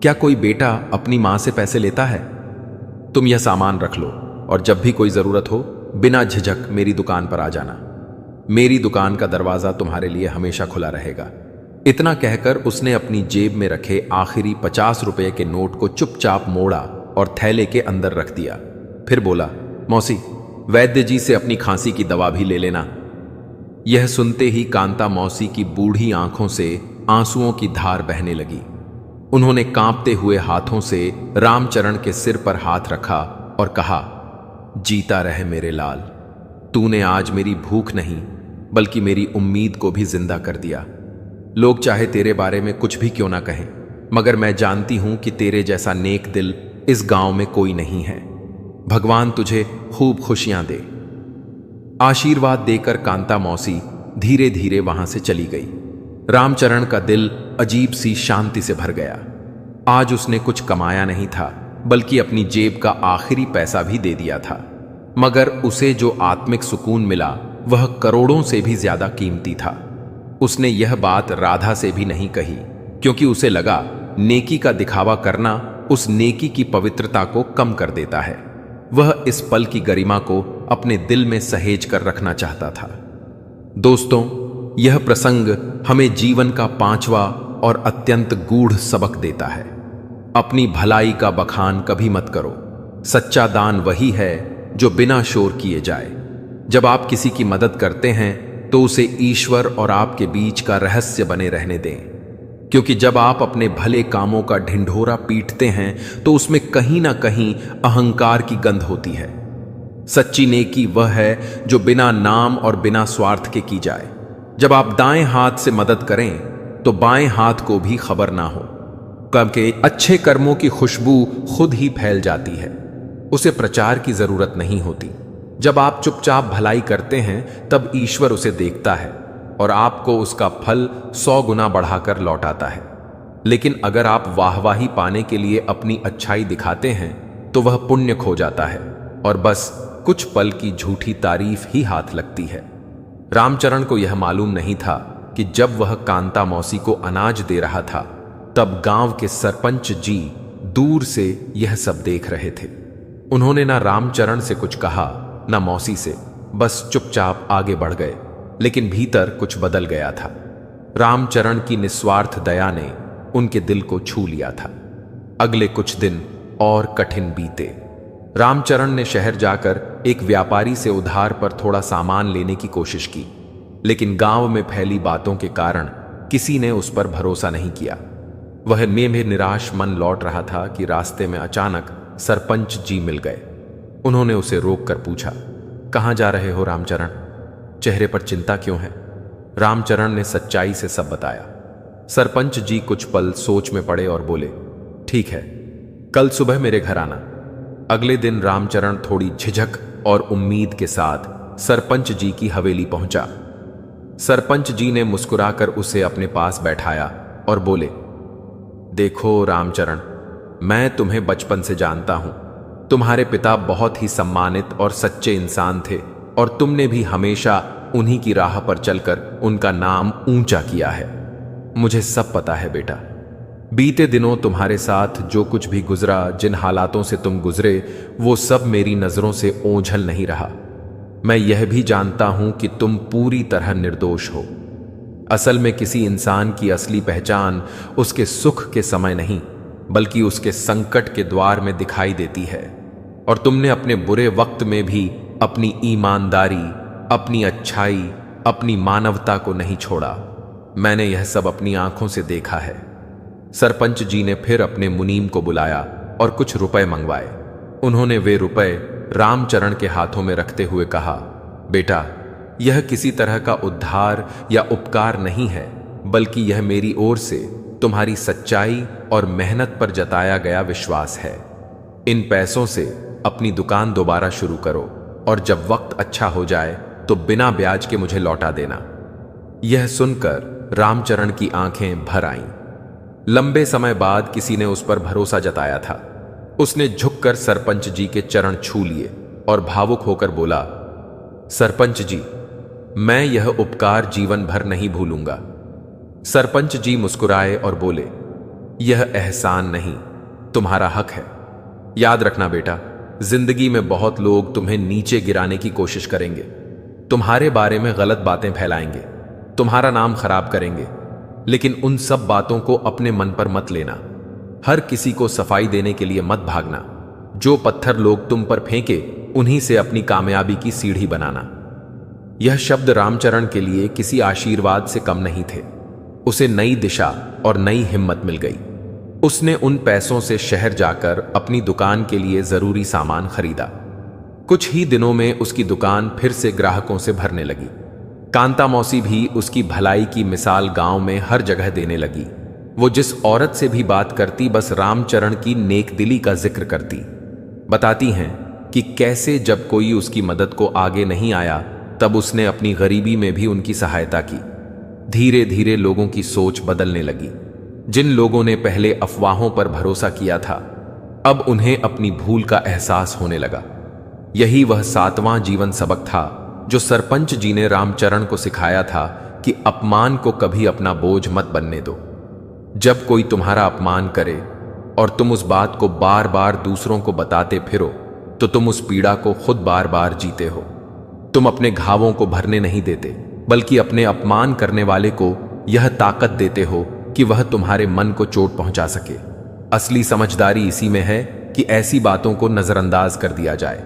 क्या कोई बेटा अपनी मां से पैसे लेता है? तुम यह सामान रख लो और जब भी कोई जरूरत हो बिना झिझक मेरी दुकान पर आ जाना। मेरी दुकान का दरवाजा तुम्हारे लिए हमेशा खुला रहेगा। इतना कहकर उसने अपनी जेब में रखे आखिरी 50 रुपए के नोट को चुपचाप मोड़ा और थैले के अंदर रख दिया। फिर बोला, मौसी, वैद्य जी से अपनी खांसी की दवा भी ले लेना। यह सुनते ही कांता मौसी की बूढ़ी आंखों से आंसुओं की धार बहने लगी। उन्होंने कांपते हुए हाथों से रामचरण के सिर पर हाथ रखा और कहा, जीता रहे मेरे लाल, तूने आज मेरी भूख नहीं बल्कि मेरी उम्मीद को भी जिंदा कर दिया। लोग चाहे तेरे बारे में कुछ भी क्यों ना कहें, मगर मैं जानती हूं कि तेरे जैसा नेक दिल इस गांव में कोई नहीं है। भगवान तुझे खूब खुशियां दे। आशीर्वाद देकर कांता मौसी धीरे धीरे वहां से चली गई। रामचरण का दिल अजीब सी शांति से भर गया। आज उसने कुछ कमाया नहीं था, बल्कि अपनी जेब का आखिरी पैसा भी दे दिया था, मगर उसे जो आत्मिक सुकून मिला वह करोड़ों से भी ज्यादा कीमती था। उसने यह बात राधा से भी नहीं कही, क्योंकि उसे लगा नेकी का दिखावा करना उस नेकी की पवित्रता को कम कर देता है। वह इस पल की गरिमा को अपने दिल में सहेज कर रखना चाहता था। दोस्तों, यह प्रसंग हमें जीवन का 5वां और अत्यंत गूढ़ सबक देता है। अपनी भलाई का बखान कभी मत करो। सच्चा दान वही है जो बिना शोर किए जाए। जब आप किसी की मदद करते हैं तो उसे ईश्वर और आपके बीच का रहस्य बने रहने दें, क्योंकि जब आप अपने भले कामों का ढिंढोरा पीटते हैं तो उसमें कहीं ना कहीं अहंकार की गंध होती है। सच्ची नेकी वह है जो बिना नाम और बिना स्वार्थ के की जाए। जब आप दाएं हाथ से मदद करें तो बाएं हाथ को भी खबर ना हो, क्योंकि अच्छे कर्मों की खुशबू खुद ही फैल जाती है, उसे प्रचार की जरूरत नहीं होती। जब आप चुपचाप भलाई करते हैं तब ईश्वर उसे देखता है और आपको उसका फल 100 गुना बढ़ाकर लौटाता है। लेकिन अगर आप वाहवाही पाने के लिए अपनी अच्छाई दिखाते हैं तो वह पुण्य खो जाता है और बस कुछ पल की झूठी तारीफ ही हाथ लगती है। रामचरण को यह मालूम नहीं था कि जब वह कांता मौसी को अनाज दे रहा था तब गांव के सरपंच जी दूर से यह सब देख रहे थे। उन्होंने ना रामचरण से कुछ कहा ना मौसी से, बस चुपचाप आगे बढ़ गए। लेकिन भीतर कुछ बदल गया था। रामचरण की निस्वार्थ दया ने उनके दिल को छू लिया था। अगले कुछ दिन और कठिन बीते। रामचरण ने शहर जाकर एक व्यापारी से उधार पर थोड़ा सामान लेने की कोशिश की, लेकिन गांव में फैली बातों के कारण किसी ने उस पर भरोसा नहीं किया। वह में निराश मन लौट रहा था कि रास्ते में अचानक सरपंच जी मिल गए। उन्होंने उसे रोककर पूछा, कहां जा रहे हो रामचरण? चेहरे पर चिंता क्यों है? रामचरण ने सच्चाई से सब बताया। सरपंच जी कुछ पल सोच में पड़े और बोले, ठीक है, कल सुबह मेरे घर आना। अगले दिन रामचरण थोड़ी झिझक और उम्मीद के साथ सरपंच जी की हवेली पहुंचा। सरपंच जी ने मुस्कुराकर उसे अपने पास बैठाया और बोले, देखो रामचरण, मैं तुम्हें बचपन से जानता हूं। तुम्हारे पिता बहुत ही सम्मानित और सच्चे इंसान थे और तुमने भी हमेशा उन्हीं की राह पर चलकर उनका नाम ऊंचा किया है। मुझे सब पता है बेटा। बीते दिनों तुम्हारे साथ जो कुछ भी गुजरा, जिन हालातों से तुम गुजरे, वो सब मेरी नजरों से ओझल नहीं रहा। मैं यह भी जानता हूं कि तुम पूरी तरह निर्दोष हो। असल में किसी इंसान की असली पहचान उसके सुख के समय नहीं, बल्कि उसके संकट के द्वार में दिखाई देती है। और तुमने अपने बुरे वक्त में भी अपनी ईमानदारी, अपनी अच्छाई, अपनी मानवता को नहीं छोड़ा। मैंने यह सब अपनी आंखों से देखा है। सरपंच जी ने फिर अपने मुनीम को बुलाया और कुछ रुपए मंगवाए। उन्होंने वे रुपए रामचरण के हाथों में रखते हुए कहा, बेटा, यह किसी तरह का उद्धार या उपकार नहीं है, बल्कि यह मेरी ओर से तुम्हारी सच्चाई और मेहनत पर जताया गया विश्वास है। इन पैसों से अपनी दुकान दोबारा शुरू करो और जब वक्त अच्छा हो जाए तो बिना ब्याज के मुझे लौटा देना। यह सुनकर रामचरण की आंखें भर आईं। लंबे समय बाद किसी ने उस पर भरोसा जताया था। उसने झुककर सरपंच जी के चरण छू लिए और भावुक होकर बोला, सरपंच जी, मैं यह उपकार जीवन भर नहीं भूलूंगा। सरपंच जी मुस्कुराए और बोले, यह एहसान नहीं, तुम्हारा हक है। याद रखना बेटा, जिंदगी में बहुत लोग तुम्हें नीचे गिराने की कोशिश करेंगे, तुम्हारे बारे में गलत बातें फैलाएंगे, तुम्हारा नाम खराब करेंगे, लेकिन उन सब बातों को अपने मन पर मत लेना। हर किसी को सफाई देने के लिए मत भागना। जो पत्थर लोग तुम पर फेंके, उन्हीं से अपनी कामयाबी की सीढ़ी बनाना। यह शब्द रामचरण के लिए किसी आशीर्वाद से कम नहीं थे। उसे नई दिशा और नई हिम्मत मिल गई। उसने उन पैसों से शहर जाकर अपनी दुकान के लिए जरूरी सामान खरीदा। कुछ ही दिनों में उसकी दुकान फिर से ग्राहकों से भरने लगी। कांता मौसी भी उसकी भलाई की मिसाल गांव में हर जगह देने लगी। वो जिस औरत से भी बात करती, बस रामचरण की नेकदिली का जिक्र करती। बताती हैं कि कैसे जब कोई उसकी मदद को आगे नहीं आया, तब उसने अपनी गरीबी में भी उनकी सहायता की। धीरे धीरे लोगों की सोच बदलने लगी। जिन लोगों ने पहले अफवाहों पर भरोसा किया था, अब उन्हें अपनी भूल का एहसास होने लगा। यही वह 7वां जीवन सबक था जो सरपंच जी ने रामचरण को सिखाया था कि अपमान को कभी अपना बोझ मत बनने दो। जब कोई तुम्हारा अपमान करे और तुम उस बात को बार बार दूसरों को बताते फिरो, तो तुम उस पीड़ा को खुद बार बार जीते हो। तुम अपने घावों को भरने नहीं देते, बल्कि अपने अपमान करने वाले को यह ताकत देते हो कि वह तुम्हारे मन को चोट पहुंचा सके। असली समझदारी इसी में है कि ऐसी बातों को नजरअंदाज कर दिया जाए।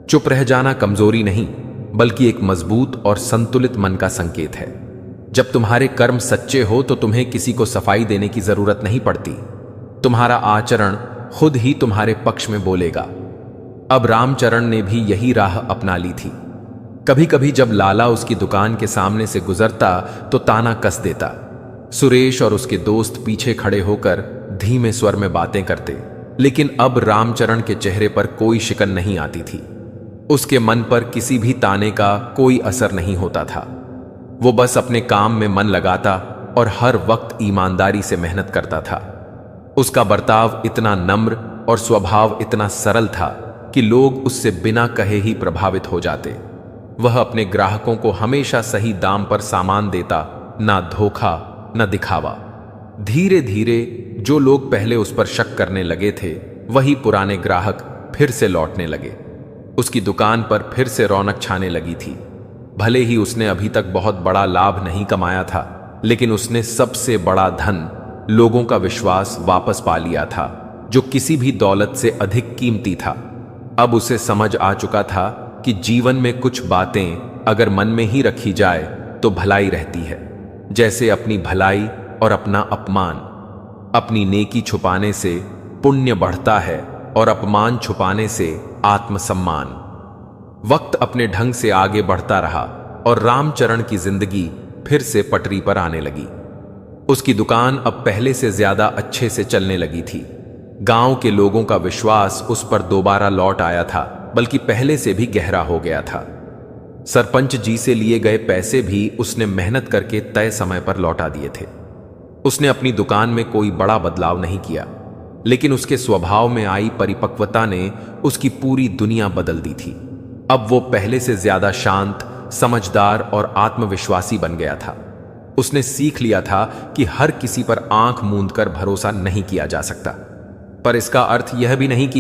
चुप रह जाना कमजोरी नहीं, बल्कि एक मजबूत और संतुलित मन का संकेत है। जब तुम्हारे कर्म सच्चे हो तो तुम्हें किसी को सफाई देने की जरूरत नहीं पड़ती। तुम्हारा आचरण खुद ही तुम्हारे पक्ष में बोलेगा। अब रामचरण ने भी यही राह अपना ली थी। कभी कभी जब लाला उसकी दुकान के सामने से गुजरता तो ताना कस देता। सुरेश और उसके दोस्त पीछे खड़े होकर धीमे स्वर में बातें करते, लेकिन अब रामचरण के चेहरे पर कोई शिकन नहीं आती थी। उसके मन पर किसी भी ताने का कोई असर नहीं होता था। वो बस अपने काम में मन लगाता और हर वक्त ईमानदारी से मेहनत करता था। उसका बर्ताव इतना नम्र और स्वभाव इतना सरल था कि लोग उससे बिना कहे ही प्रभावित हो जाते। वह अपने ग्राहकों को हमेशा सही दाम पर सामान देता, ना धोखा न दिखावा। धीरे धीरे जो लोग पहले उस पर शक करने लगे थे, वही पुराने ग्राहक फिर से लौटने लगे। उसकी दुकान पर फिर से रौनक छाने लगी थी। भले ही उसने अभी तक बहुत बड़ा लाभ नहीं कमाया था, लेकिन उसने सबसे बड़ा धन, लोगों का विश्वास वापस पा लिया था, जो किसी भी दौलत से अधिक कीमती था। अब उसे समझ आ चुका था कि जीवन में कुछ बातें अगर मन में ही रखी जाए तो भलाई रहती है, जैसे अपनी भलाई और अपना अपमान। अपनी नेकी छुपाने से पुण्य बढ़ता है और अपमान छुपाने से आत्मसम्मान। वक्त अपने ढंग से आगे बढ़ता रहा और रामचरण की जिंदगी फिर से पटरी पर आने लगी। उसकी दुकान अब पहले से ज्यादा अच्छे से चलने लगी थी। गांव के लोगों का विश्वास उस पर दोबारा लौट आया था, बल्कि पहले से भी गहरा हो गया था। सरपंच जी से लिए गए पैसे भी उसने मेहनत करके तय समय पर लौटा दिए थे। उसने अपनी दुकान में कोई बड़ा बदलाव नहीं किया, लेकिन उसके स्वभाव में आई परिपक्वता ने उसकी पूरी दुनिया बदल दी थी। अब वो पहले से ज्यादा शांत, समझदार और आत्मविश्वासी बन गया था। उसने सीख लिया था कि हर किसी पर आंख मूंदकर भरोसा नहीं किया जा सकता, पर इसका अर्थ यह भी नहीं कि